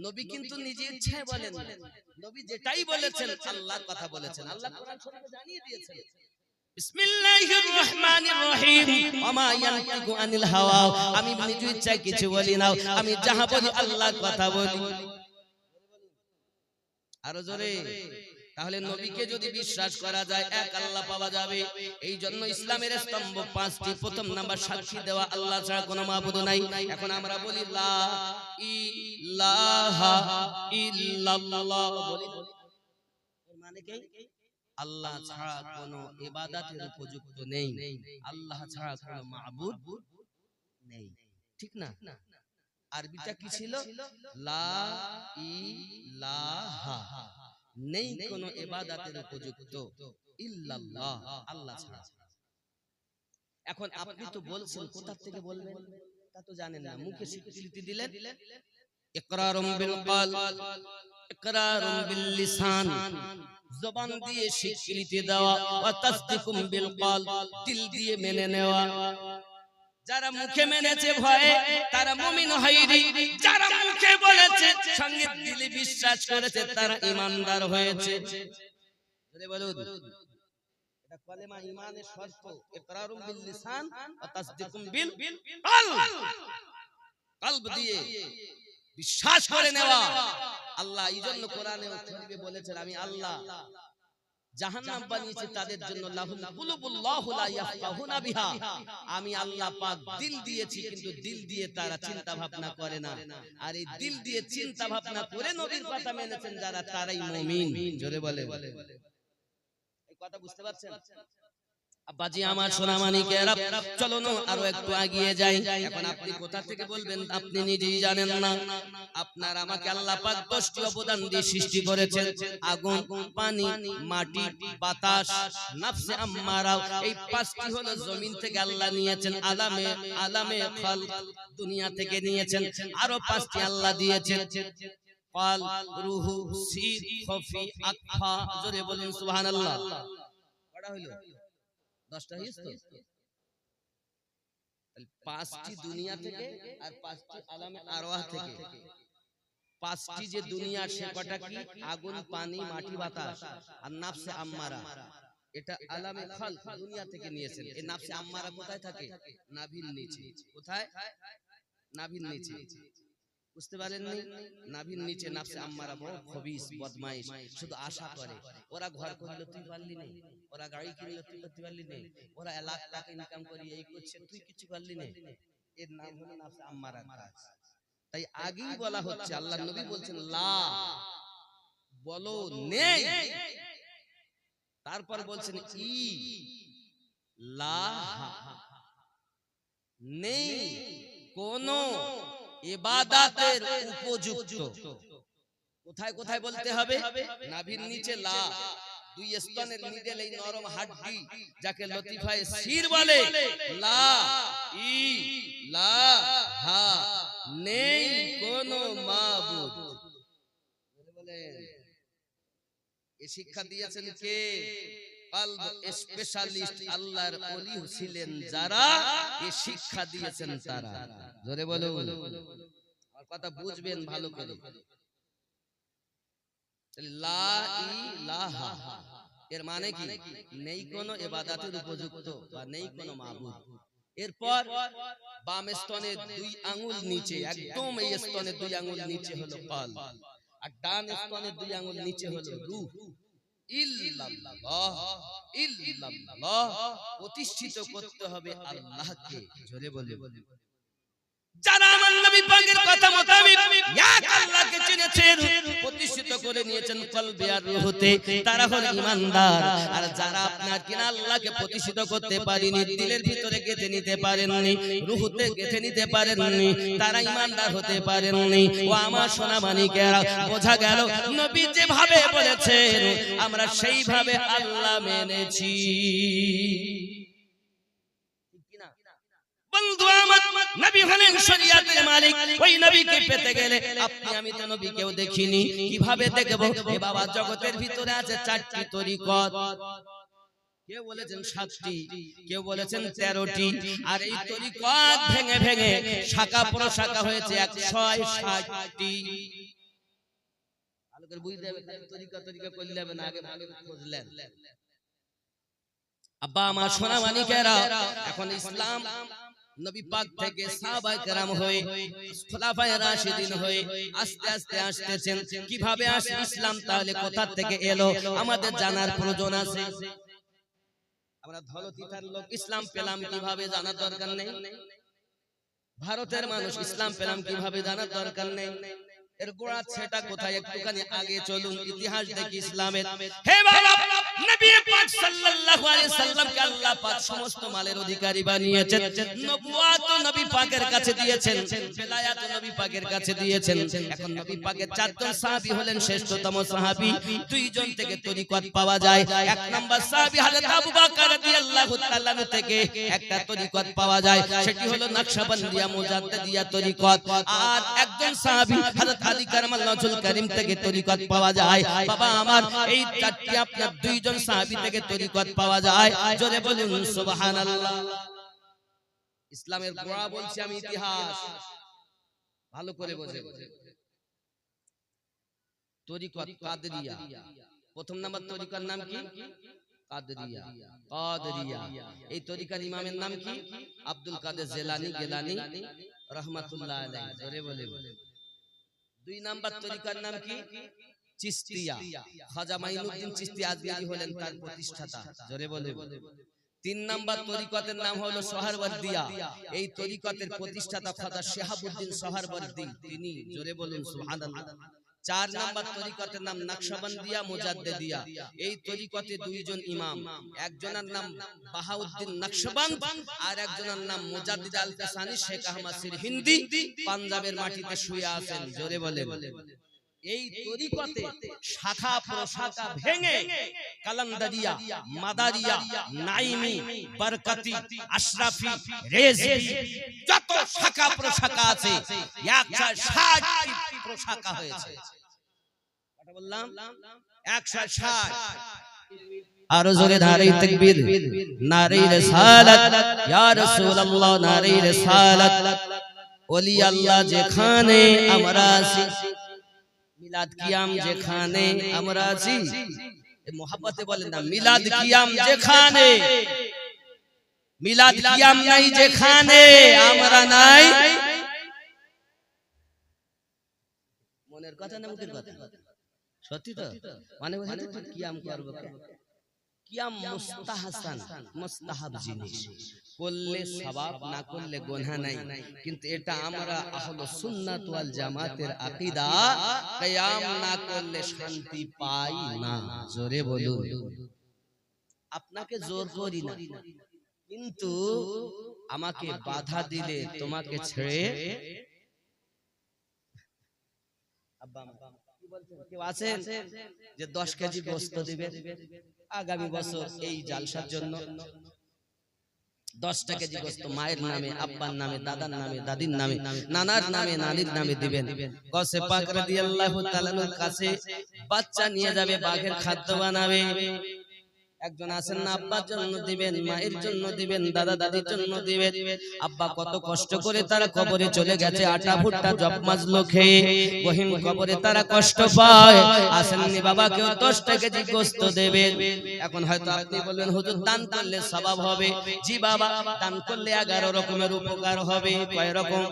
নবী কিন্তু নিজে ইচ্ছায় বলেন না, নবী যেটাই বলেছেন আল্লাহর কথা বলেছেন। আল্লাহ কোরআন শরীফে জানিয়ে দিয়েছেন, বিসমিল্লাহির রহমানির রহিম, ওমা ইয়ানতিকু আনিল হাওয়া। আমি নিজে ইচ্ছায় কিছু বলি না, আমি যাহা বলি আল্লাহর কথা বলি। আরো জোরে। তাহলে নবীকে যদি বিশ্বাস করা যায় এক আল্লাহ পাওয়া যাবে। এই জন্য ইসলামের স্তম্ভ 5টি। প্রথম নাম্বার সাক্ষী দেওয়া, আল্লাহ ছাড়া কোনো মাবুদ নাই। এখন আমরা বলি লা ইলাহা ইল্লাল্লাহ, বলি এর মানে কি? আল্লাহ ছাড়া কোনো ইবাদতের উপযুক্ত নেই, আল্লাহ ছাড়া কোনো মাবুদ নেই, ঠিক না? আরবিটা কি ছিল? লা ইলাহা, নেই কোনো ইবাদতের উপযুক্ত ইল্লাল্লাহ, আল্লাহ ছাড়া। এখন আপনি তো বলছেন, কোথা থেকে বলবেন তা তো জানেন না, মুখে স্বীকৃতি দিলেন। ইকরারুম বিল কল, ইকরারুম বিল লিসান, জবান দিয়ে স্বীকৃতি দেওয়া, ওয়া তাসদিকুম বিল কল, দিল দিয়ে মেনে নেওয়া। যারা মুখে মেনেছে ভয়ে তারা মুমিন হয়নি, যারা মুখে বলেছে সঙ্গে দিলে বিশ্বাস করেছে তারা ঈমানদার হয়েছে। বলুন, এটা কালেমা ঈমানের শর্ত, ইকরারুম বিল লিসান ওয়া তাসদীকুম বিল কলব। কলব দিয়ে বিশ্বাস করে নেওয়া। আল্লাহ এইজন্য কোরআনে কারিমে বলেছেন, আমি আল্লাহ জাহান্নাম বানিয়েছি তাদের জন্য, লাহুল কুলুবুল্লাহু লা ইয়াফকাহুনা বিহা। আমি আল্লাহ পাক দিল দিয়েছি, কিন্তু দিল দিয়ে তারা চিন্তা ভাবনা করে না। আর এই দিল দিয়ে চিন্তা ভাবনা করে নবীর কথা মেনেছেন যারা, তারাই মুমিন। জোরে বলে, এই কথা বুঝতে পারছেন? আব্বাজি আমার সোনা মানিকেরা, চলো না আরো একটু এগিয়ে যাই। এখন আপনি কোথা থেকে বলবেন আপনি নিজেই জানেন না। আপনার আমাকে আল্লাহ পাক 10টি অবদান দিয়ে সৃষ্টি করেছেন, আগুন, পানি, মাটি, বাতাস, নফসে আম্মারা। এই 5টি হলো জমিন থেকে আল্লাহ নিয়েছেন, আলামে খালক দুনিয়া থেকে নিয়েছেন। আরো 5টি আল্লাহ দিয়েছেন, কাল, রূহু, সির, খফি, আকফা। জোরে বলুন সুবহানাল্লাহ। কটা হলো? 10টা হয়েছে তো। 5টি দুনিয়া থেকে আর 5টি আলামে আরওয়াহ থেকে। 5টি যে দুনিয়া, সে কটা কি? আগুন, পানি, মাটি, বাতাস আর নফসে আম্মারা। এটা আলামে খালক দুনিয়া থেকে নিয়েছেন। এই নফসে আম্মারা কোথায় থাকে? নাভির নিচে। কোথায়? নাভির নিচে। বুঝতে পারেননি? নাভির নিচে নফসে আম্মারা বড় খবিস, বদমাইশ, শুধু আশা করে। ওরা ঘর করলো, তুই পারলি না। ওরা গাড়ি কিনলো, তুই করতে পারলি না। ওরা লাখ টাকা ইনকাম করে এই করছে, তুই কিছু পারলি না। এর নাম হলো নফসে আম্মারা কাজ। তাই আগেই বলা হচ্ছে, আল্লাহর নবী বলছেন লা, বলো নেই। তারপর বলছেন ই, লা, নেই কোন ইবাদতের উপযুক্ত। কোথায় কোথায় বলতে হবে? নাভির নিচে লা, 2 স্তনের মিডল এই নরম হাড্ডি যাকে লতিফায়ে সির বলে। লা, ই, লা, হা, নেই কোন মাবুদ। বলেন, এই শিক্ষা দিয়েছেন কে? কলব স্পেশালিস্ট আল্লাহর ওলি ছিলেন যারা, এই শিক্ষা দিয়েছেন তারা। জোরে বলুন, আর কথা বুঝবেন ভালো করে। লা ইলাহা এর মানে কি? নেই কোনো ইবাদতের উপযুক্ত বা নেই কোনো মাবুদ। এরপর বাম স্তনের 2 আঙ্গুল নিচে, একদম এই স্তনের 2 আঙ্গুল নিচে হলো কলব, আর ডান স্তনের 2 আঙ্গুল নিচে হলো রূহ। ইল্লাল্লাহ, ইল্লাল্লাহ প্রতিষ্ঠিত করতে হবে আল্লাহকে। জোরে বলে, যারা আমার নবী পাকের কথা মোতাবেক এক আল্লাহকে চিনেছেন, প্রতিষ্ঠিত করে নিয়েছেন কলবে আর রূহতে, তারা হলো ঈমানদার। আর যারা আপনার কিনা আল্লাহকে প্রতিষ্ঠিত করতে পারেনি, দিলের ভিতরে গেঁথে নিতে পারেননি, রূহতে গেঁথে নিতে পারেননি, তারা ঈমানদার হতে পারেননি। ও আমার সোনা মানিকেরা, বোঝা গেল নবী যেভাবে বলেছেন আমরা সেইভাবে আল্লাহ মেনেছি। বন্ধু আমার, নবী হলেন শরীয়তের মালিক। ওই নবীকে পেতে গেলে আপনি আমি তো নবী কেউ দেখিনি, কিভাবে দেখব? এ বাবা, জগতের ভিতরে আছে 4টি তরিকত। কেউ বলেছেন 7টি, কেউ বলেছেন 13টি। আর এই তরিকত ভেঙে ভেঙে শাখা প্রশাখা হয়েছে 160টি। ভালো করে বুঝতে হবে, তরিকা করলে হবে না, আগে ভালো বুঝলেন। আব্বা আমার সোনা মানিকেরা, এখন ইসলাম নবী পাক থেকে সাহাবায়ে কেরাম হয়ে খোলাফায়ে রাশিদিন হয়ে আস্তে আস্তে আসতেছেন। কিভাবে আসে ইসলাম, তাহলে কোথা থেকে এলো আমাদের জানার প্রয়োজন আছে। আমরা ধলতিতার লোক, ইসলাম পেলাম কিভাবে জানার দরকার নেই। ভারতের মানুষ, ইসলাম পেলাম কিভাবে জানার দরকার নেই। এর গোড়া সেটা কোথায়? একটুখানি আগে চলুন, ইতিহাস দেখি ইসলামের। হে বাবা, নবী পাক সাল্লাল্লাহু আলাইহি সাল্লামকে আল্লাহ পাক সমস্ত মালের অধিকারী বানিয়েছেন। নবুয়ত নবী পাকের কাছে দিয়েছেন, বেলায়াত নবী পাকের কাছে দিয়েছেন। এখন নবী পাকের 4 জন সাহাবী হলেন শ্রেষ্ঠতম সাহাবী। 2 জন থেকে তরিকত পাওয়া যায়। 1 নাম্বার সাহাবী হযরত আবু বকর রাদিয়াল্লাহু তাআলা থেকে একটা তরিকত পাওয়া যায়, সেটি হলো নকশবন্দিয়া মুজাদ্দিদিয়া তরিকত। আর একজন সাহাবী হযরত আলী কারামাল্লাহু ওয়াজহুল কারীম থেকে তরিকত পাওয়া যায়। বাবা আমার, এই 4টি আপনার 2 জন সাহাবী থেকে তরিকত পাওয়া যায়। জোরে বলুন সুবহানাল্লাহ। ইসলামের গোড়া বলছি আমি, ইতিহাস ভালো করে বোঝেন। তরিকত কাদেরিয়া, প্রথম নাম্বার তরিকার নাম কি? কাদরিয়া। কাদরিয়া এই তরিকার ইমামের নাম কি? আব্দুল কাদের জিলানী গিলানী রাহমাতুল্লাহ আলাইহি। জোরে বলে। দুই নাম্বার তরিকার নাম কি? চিশতিয়া। খাজা মাইনুদ্দিন চিশতি আজমিরি হলেন তার প্রতিষ্ঠাতা। জোরে বলে। তিন নাম্বার তরিকতের নাম হলো সোহরাওয়ার্দিয়া। এই তরিকতের প্রতিষ্ঠাতা খাজা শিহাবুদ্দিন সোহরাওয়ার্দী তিনি। জোরে বলুন সুবহানাল্লাহ। চার নাম্বার তরিকতের নাম নকশবন্দিয়া মুজাদ্দিদিয়া। এই তরিকতে দুইজন ইমাম, একজনের নাম বাহাউদ্দিন নকশবন্দ আর একজনের নাম মুজাদ্দিদ আল কাসানি শেখ আহমদ সিরহিন্দি, পাঞ্জাবের মাটিতে শুয়ে আছেন। জোরে বলেন। এই তরিকতে শাখা প্রশাখা ভেঙে কালান্দারিয়া, মাদারিয়া, নাইমি, বরকতি, আশরাফি, রেজভি যত শাখা প্রশাখা আছে 160টি প্রশাখা হয়েছে। কথা বললাম 160। আরো জোরে নারে তাকবীর, নারে রিসালাত, ইয়া রাসূলুল্লাহ, নারে রিসালাত। ওলি আল্লাহ যেখানে আমরা আছি, মিলাদ কিয়াম যেখানে আমরা আছি, মোহাব্বতে বলেন না, মিলাদ কিয়াম যেখানে, মিলাদ কিয়াম নাই যেখানে আমরা নাই। মনের কথা না মুখের কথা? সত্যি তো? মানে বলতে কিয়াম করব, কিয়াম মুস্তাহসান, মুস্তাহাব জিনিস, করলে সওয়াব, না করলে গুনাহ নাই। কিন্তু এটা আমরা আহলে সুন্নাত ওয়াল জামাতের আকীদা, কিয়াম না করলে শান্তি পাই না। জোরে বলুন। আপনাকে জোর করি না, কিন্তু আমাকে বাধা দিলে তোমাকে ছেড়ে আব্বা কি বলছেন? কেউ আছেন যে 10 কেজি গোশত দিবে আগামী বছর এই জালসার জন্য? 10 কেজি গোশত মায়ের নামে, আব্বার নামে, দাদার নামে, দাদির নামে, নানার নামে, নানির নামে দিবেন। গৌসে পাক রাদিয়াল্লাহু তাআলার কাছে বাচ্চা নিয়ে যাবে, বাঘের খাদ্য বানাবে। একজন আছেন না, আব্বার জন্য দিবেন, মায়ের জন্য দিবেন, দাদা দাদির জন্য দিবেন। আব্বা কত কষ্ট করে তারা কবরে চলে গেছে, আটা ভুট্টা জব মাজলো খেয়ে, গহীন কবরে তারা কষ্ট পায়। আসেননি বাবাকেও 10 কেজি গোশত দেবেন। এখন হয়তো আপনি বলবেন হুজুর দান করলে সওয়াব হবে। জি বাবা, দান করলে 11 রকমের উপকার হবে। কয় রকম?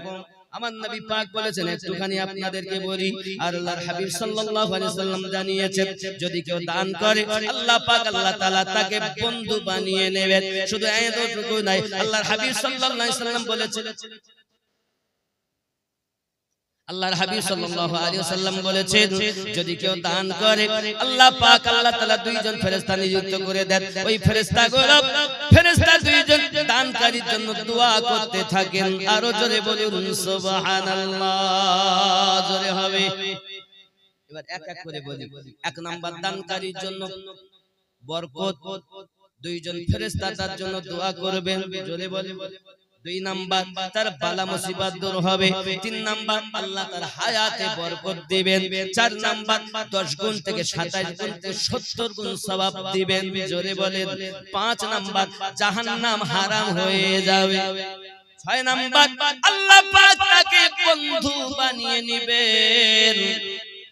আমার নবী পাক বলেছেন, একটুখানি আপনাদেরকে বলি। আর আল্লাহর হাবিব সাল্লাল্লাহু আলাইহি সাল্লাম জানিয়েছেন, যদি কেউ দান করে আল্লাহ পাক আল্লাহ তাআলা তাকে বন্ধু বানিয়ে নেবেন। শুধু এতটুকু নাই, আল্লাহর হাবিব সাল্লাল্লাহু আলাইহি সাল্লাম বলেছেন, আল্লাহর হাবিব সাল্লাল্লাহু আলাইহি ওয়াসাল্লাম বলেছেন, যদি কেউ দান করে আল্লাহ পাক আল্লাহ তাআলা 2 জন ফেরেশতা নিযুক্ত করে দেন। ওই ফেরেশতাগুলো, ফেরেশতা 2 জন দানকারীর জন্য দোয়া করতে থাকেন। আরো জোরে বলুন সুবহানাল্লাহ। জোরে হবে। এবার এক এক করে বলি। 1 নাম্বার দানকারীর জন্য বরকত, 2 জন ফেরেশতা তার জন্য দোয়া করবেন। জোরে বলুন। 2 নাম্বার তার বালা মুসিবত দূর হবে। 3 নাম্বার আল্লাহ তার হায়াতে বরকত দিবেন। 4 নাম্বার 10 গুণ থেকে 27 গুণ থেকে 70 গুণ সওয়াব দিবেন। জোরে বলেন। 5 নাম্বার জাহান্নাম হারাম হয়ে যাবে। 6 নাম্বার আল্লাহ পাক তাকে বন্ধু বানিয়ে নেবেন।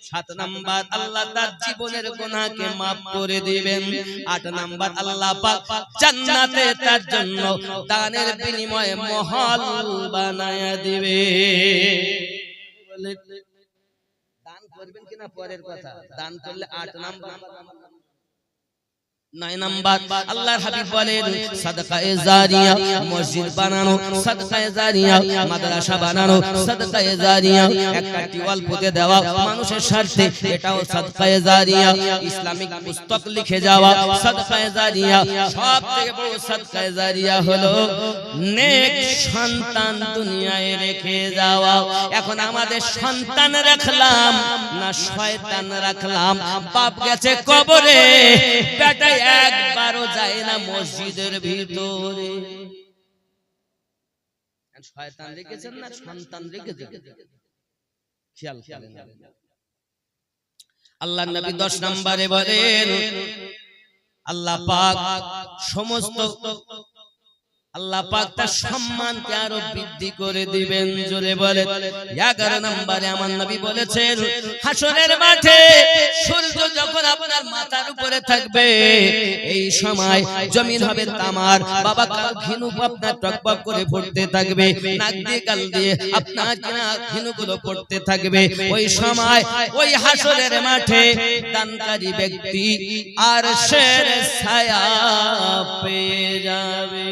7 নাম্বার আল্লাহ তার জীবনের গুনাহকে maaf করে দিবেন। 8 নাম্বার আল্লাহ পাক জান্নাতে তার জন্য দানের বিনিময়ে মহল বানায়া দিবে। দান করবেন কিনা পরের কথা, দান করলে 8 নাম্বার। 9 নাম্বার আল্লাহর হাবিব বলেন, সাদকায়ে জারিয়া, মসজিদ বানানো, সাদকায়ে জারিয়া, মাদ্রাসা বানানো, সাদকায়ে জারিয়া, একটা টিওয়াল পুঁতে দেওয়া মানুষের স্বার্থে, এটাও সাদকায়ে জারিয়া। ইসলামিক পুস্তক লিখে যাওয়া সাদকায়ে জারিয়া। সবথেকে বড় সাদকায়ে জারিয়া হলো নেক সন্তান দুনিয়ায় রেখে যাওয়া। এখন আমাদের সন্তান রাখলাম না শয়তান রাখলাম? বাপ গেছে কবরে, বেটা একবারও যায় না মসজিদের ভিতরে। শয়তান রেখেছেন না সন্তান রেখেছেন? খেয়াল করেন। আল্লাহর নবী 10 নম্বরে বলেন, আল্লাহ পাক সমস্ত আল্লাহ পাক তার সম্মানকে আরো বৃদ্ধি করে দিবেন। জোরে বলে 11 নম্বরে আমার নবী বলেছেন হাসরের মাঠে সূর্য যখন আপনার মাথার উপরে থাকবে এই সময় জমিন হবে তামার, বাবা কাল ঘিনু আপনার টকবক করে পড়তে থাকবে, নাক দিয়ে গাল দিয়ে আপনার ঘিনুগুলো পড়তে থাকবে। ওই সময় ওই হাসরের মাঠে দানকারী ব্যক্তি আরশের ছায়া পেয়ে যাবে।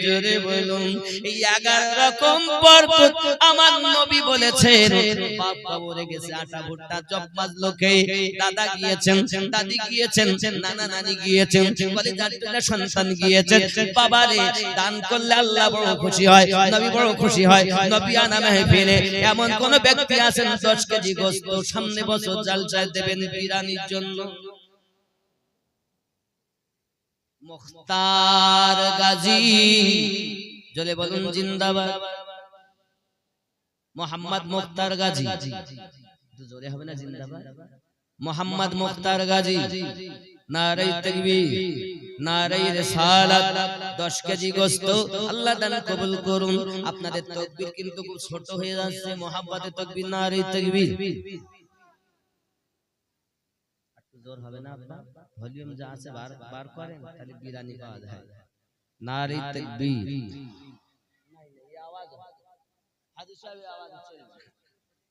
জোরে বলুন এই 11 রকম বরকত আমার নবী বলেছেন। বাপ কবরে গেছে, আটা ভুট্টা জব মাজলো কে, দাদা গিয়েছেন, দাদি গিয়েছেন, নানা নানি গিয়েছেন, কলিজার সন্তান গিয়েছেন। বাবারে দান করলে আল্লাহ বড় খুশি হয়, নবী বড় খুশি হয়। নবী আনা মাহফিলে এমন কোন ব্যক্তি আছেন 10 কেজি গোশত সামনে বছর জালসায় দেবেন বিরানির জন্য। মুখতার গাজী জলে বলুন জিন্দাবাদ। মোহাম্মদ মুখতার গাজী, জোরে হবে না জিন্দাবাদ। মোহাম্মদ মুখতার গাজী, নারে তাকবীর, নারে রিসালাত। 10 কেজি গোশত আল্লাহ দান কবুল করুন। আপনাদের তাকবীর কিন্তু খুব ছোট হয়ে যাচ্ছে, মোহাব্বতে তাকবীর, নারে তাকবীর। একটু জোর হবে না আপনার? ভলিউম যা আছে বার করেন, তাহলে বিরানি পাওয়া যায়। নারে তাকবীর, এই আওয়াজ হাদিস সাহেবের আওয়াজ চলবে,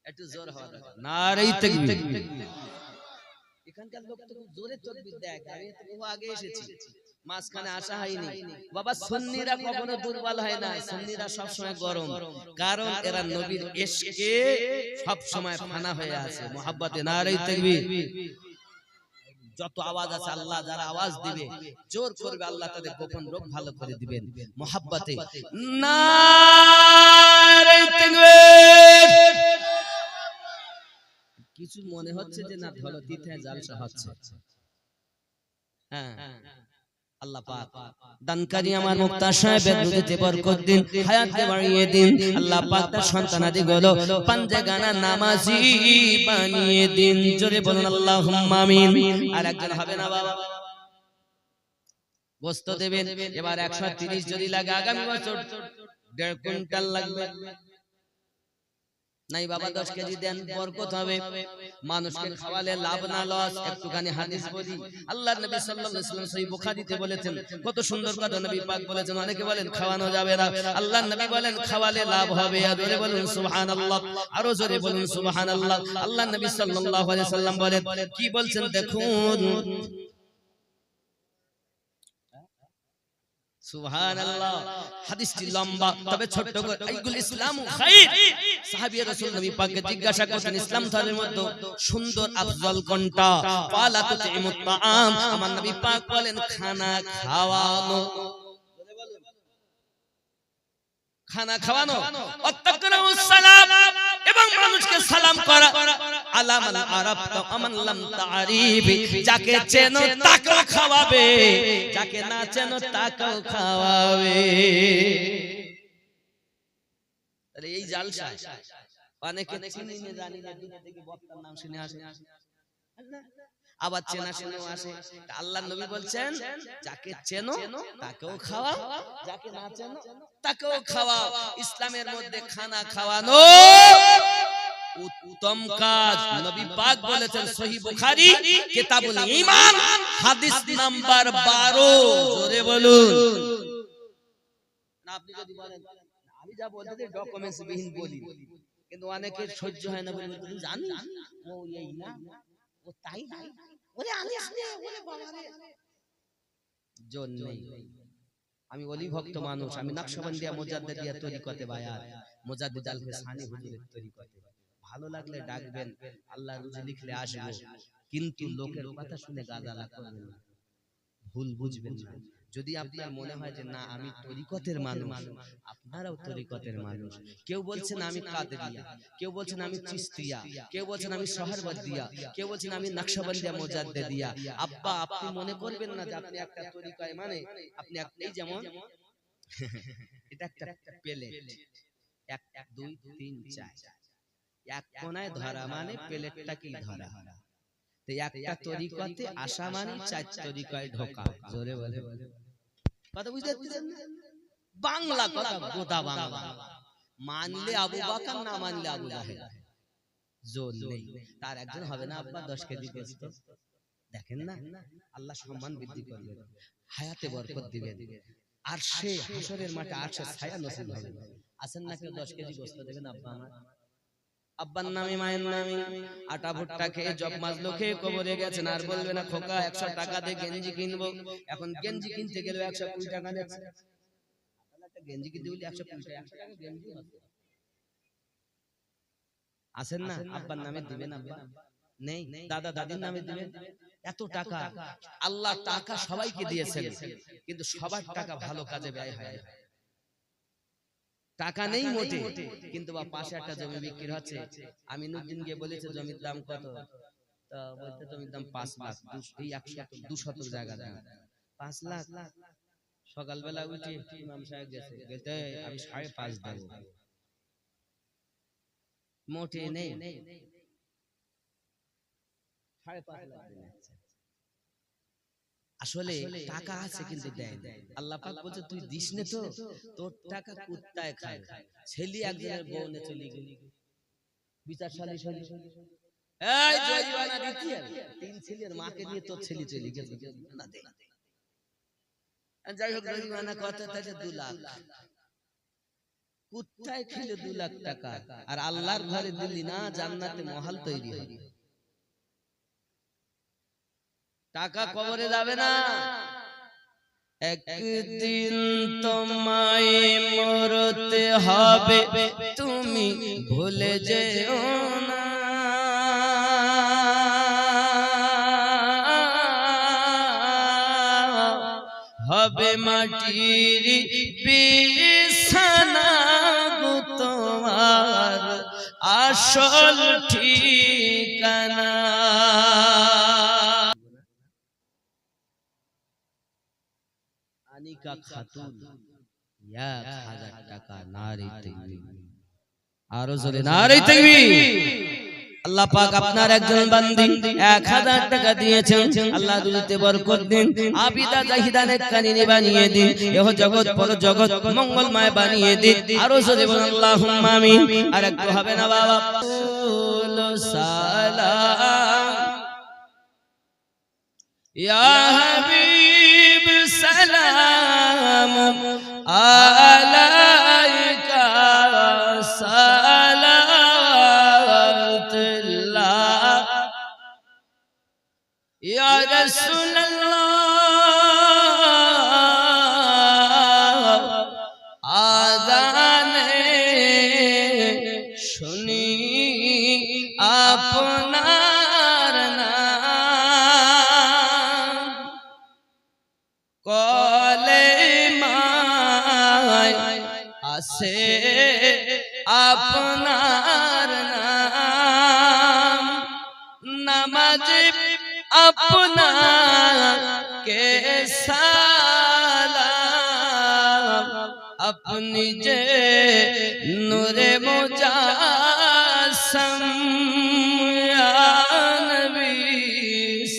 একটু জোর হওয়া দরকার। নারে তাকবীর। এখানকার লোক তো খুব জোরে তাকবীর দেয়, আমি তো বহু আগে এসেছি, মাঝখানে আসা হয়নি। বাবা সুন্নিরা কখনো দুর্বল হয় না, সুন্নিরা সব সময় গরম, কারণ এরা নবীর ইশকে সব সময় ফানা হয়ে আছে, মুহাব্বতে। নারে তাকবীর। যত আওয়াজ আছে আল্লাহ যারা আওয়াজ দিবে জোর করবে আল্লাহ তাদের গোপন রোগ ভালো করে দিবেন মুহাব্বতে। নারে তাকবীর। কিছু মনে হচ্ছে যে না ধলো তিথায় জালসা হচ্ছে। হ্যাঁ, আল্লাহ পাক দানকারী আমার মুক্তার সাহেবের রুজিতে বরকত দিন, হায়াতে বাড়িয়ে দিন। আল্লাহ পাক তার সন্তানাদি গুলো পাঞ্জেগানা নামাজি বানিয়ে দিন। জোরে বলুন আল্লাহুম্মা আমিন। আর একজন হবে না বাবা, গোশত দেবেন এবার 130 যদি লাগে, আগামী বছর 1.5 কুইন্টাল লাগবে। নাই বাবা 10 কেজি দেন, বরকত হবে। মানুষকে খাওয়ালে লাভ না লস। একটুখানি হাদিস বলি, আল্লাহর নবী সাল্লাল্লাহু আলাইহি ওয়াসাল্লাম সহিহ বুখারীতে বলেছেন, কত সুন্দর কথা নবী পাক বলেছেন। অনেকে বলেন খাওয়ানো যাবে না, আল্লাহর নবী বলেন খাওয়ালে লাভ হবে। আর জোরে বলুন সুবহানাল্লাহ, আরো জোরে বলুন সুবহানাল্লাহ। আল্লাহর নবী সাল্লাল্লাহু আলাইহি ওয়াসাল্লাম বলেন, কি বলছেন দেখুন, সুবহানাল্লাহ। হাদিসটি লম্বা তবে ছোট করে, আইগুল ইসলামু খায়র। সাহাবী রাসূল নবী পাককে জিজ্ঞাসা করতেন ইসলাম ধর্মের মধ্যে সুন্দর আফজল কোনটা? ক্বালা তুতিমুত তাআম। আমার নবী পাক বলেন খানা খাওয়ানো। খানা খাওয়ানো, ওয়াত্তাকরাউস সালাম, এবং মানুষকে সালাম করা। আলামান আরাফতা আমান লাম তারিফ, যাকে চেনো তাকেও খাওয়াবে, যাকে না চেনো তাকেও খাওয়াবে। আরে এই জালসা অনেকে চিনি না জানি না, দূর থেকে বক্তার নাম শুনে আসে, আবার চেনা শুনেও আসে। আল্লাহর নবী বলছেন যাকে চেনো তাকেও খাওয়াও, যাকে না চেনো তাকেও খাওয়াও। ইসলামের মধ্যে খানা খাওয়ানো উত্তম কাজ। নবী পাক বলেছেন সহিহ বুখারী কিতাবুল ঈমান হাদিস নাম্বার 12। জোরে বলুন। না আপনি যদি বলেন আমি যা বলতে ডকুমেন্টস বিহীন বলি, কিন্তু অনেকের সহ্য হয় না বলে জানি ও এই না ও তাই না, ওরে আনিস নে, ওরে বাবা রে, জন নেই। আমি ওলি ভক্ত মানুষ, আমি নকশবন্দিয়া মুজাদ্দিদিয়া তরিকতে বায়াত, মুজাদ্দিদ আল ফিসানি হুজুরের তরিকতে। ভালো লাগলে ডাকবেন, আল্লাহ রুজি লিখলে আসবো, কিন্তু লোকের কথা শুনে গাদালা করবেন না, ভুল বুঝবেন না। যদি আপনার মনে হয় যে না আমি তরিকতের মানুষ, আপনারাও তরিকতের মানুষ। কেউ বলছেন আমি কাদেরিয়া, কেউ বলছেন আমি চিশতিয়া, কেউ বলছেন আমি সোহরওয়ার্দিয়া, কেউ বলছেন আমি নকশবন্দিয়া মুজাদ্দিদিয়া। আব্বা আপনি মনে করবেন না যে আপনি একটা তরিকায়, মানে আপনি এই যেমন এটা একটা প্লেট, 1 2 3 4, এক কোণায় ধরা মানে প্লেটটা কি ধরা। তো একটা তরিকতে আসা মানে 4 তরিকায় ঢোকা। জোরে বলে কথা বুঝতে পারছেন? বাংলা কথা, গোদা বাংলা। মানলে আবু বকর, না মানলে আবু জাহেল। জোর নেই। তার একজন হবে না আব্বা 10 কেজি গোশত? দেখেন না, আল্লাহ সম্মান বৃদ্ধি করবেন, হায়াতে বরকত দিবেন, আর সে হাসরের মাঠে আরশের ছায়া নসিব হবে। আছেন না কেউ 10 কেজি গোশত দেবেন আব্বা আমার? আব্বার নামে মায়ের নামে আটা ভুট্টা খেয়ে জব মাজলো খেয়ে কবরে গেছেন, আর বলবে না খোকা 100 টাকা দিয়ে গেঞ্জি কিনবো। এখন গেঞ্জি কিনতে গেলে 120 টাকা নিচ্ছে। গেঞ্জি কিনতে গেলে 120 টাকা, 100 টাকা গেঞ্জি আছে। আছেন না? আব্বার নামে দিবেন আব্বা? নেই। দাদা দাদির নামে দিবেন? এত টাকা আল্লাহ টাকা সবাইকে দিয়েছেন, কিন্তু সবার টাকা ভালো কাজে ব্যয় হয়। টাকা নেই মোটে, কিন্তু বা পাশে একটা জমি বিক্রি হচ্ছে। আমি নুরদিন গিয়ে বলেছে জমির দাম কত, তা বলতে জমির দাম 5 লাখ। এই 200 জায়গা দাম 5 লাখ। সকালবেলা উঠে ইমাম সাহেব গেছে, বলতে আমি 5.5 দেব। মোটে নেই, 5.5 লাখ দিচ্ছে। আসলে টাকা আছে কিন্তু দেয় না। আল্লাহ পাক বলছে তুই দিস না, তো তোর টাকা কুত্তায় খায়। ছেলে একজনের বউ নে চলে গেল, বিচার সালিশ হলো, এই জরিমানা দিতে হবে। 3 ছেলের মাকে নিয়ে তোর ছেলে চলে গেছে, না দে। যাই হোক জরিমানা কত থাকে? 2 লাখ। কুত্তায় খেলে 2 লাখ টাকা, আর আল্লাহর ঘরে দিলি না, জান্নাতে মহল তৈরি হবে। টাকা কবরে যাবে না, একদিন তোমায় মরতে হবে, তুমি ভুলে যেও না। হবে মাটির বিছানা গো তোমার আসল ঠিকানা। আনিকা খাতুন 1000 টাকা, নারী তাকবীর। আরো জোরে নারী তাকবীর। আল্লাহ পাক আপনার একজন বান্দি 1000 টাকা দিয়েছেন, আল্লাহ দুনিয়াতে বরকত দিন, আবিদা জাহিদা নেককারিনী বানিয়ে দিন, এহ জগৎ পর জগৎ মঙ্গলময় বানিয়ে দিন। আরো জোরে বলুন আল্লাহুম্মা আমিন। আর একটু হবে না বাবা? সালাম ইয়া হাবিব সালাম আলাইকা সালাওয়াতুল্লাহ ইয়া রাসূলুল্লাহ। আযানে শুনি আপনার নাম, কলেমায় আছে আপনার নাম, নামাজে আপনাকে সালাম, আপনি যে নূরে মুজাসসাম, ইয়া নবী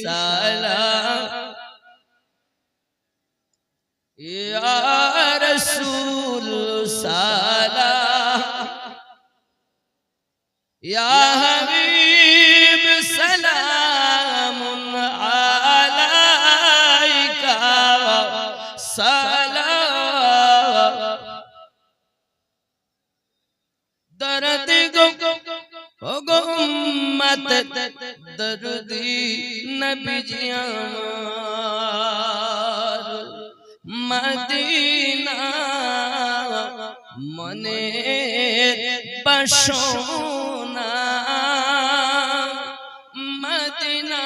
সালাম, ইয়া রাসূল সালাম, ইয়া হাবিব সালাম আলাইকা সালাম। দরদ গো উম্মত দরদি নবীজি আমার, মদিনা মনে বাসনা, মদিনা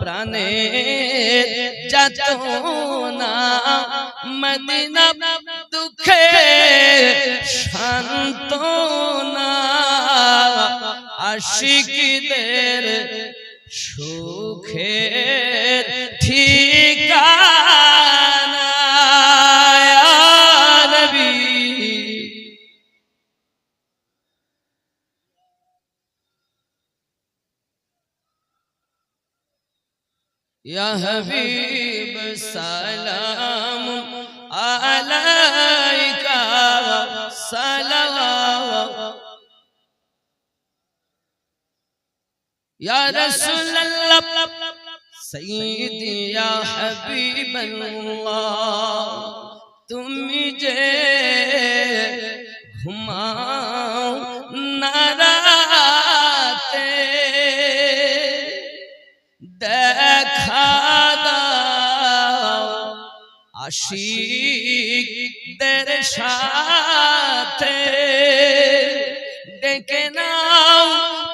প্রাণে যাতনা, মদিনা দুঃখে সান্ত্বনা, আশিকদের সুখের ঠিকানা। ইয়া নবী ইয়া হাবিব সালাম আলা या रसूल अल्लाह सय्यदी या हबीब अल्लाह तुम मुझे घुमाओ नाराते देखा दाओ आशिकদের সাথে ডেকে নাও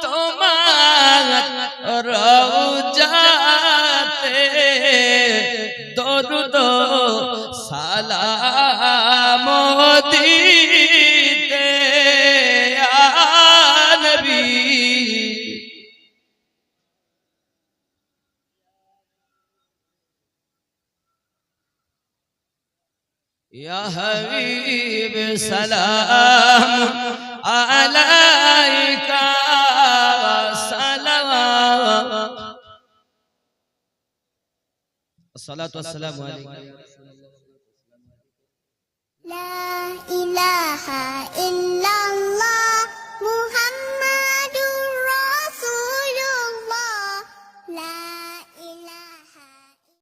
তোমার রওজাতে দরুদ সালাম দিতে ইয়া নবী या हबीब सलाम अलैका सलाम अस्सलातु वस्सलामु अलैका ला इलाहा इल्लल्लाह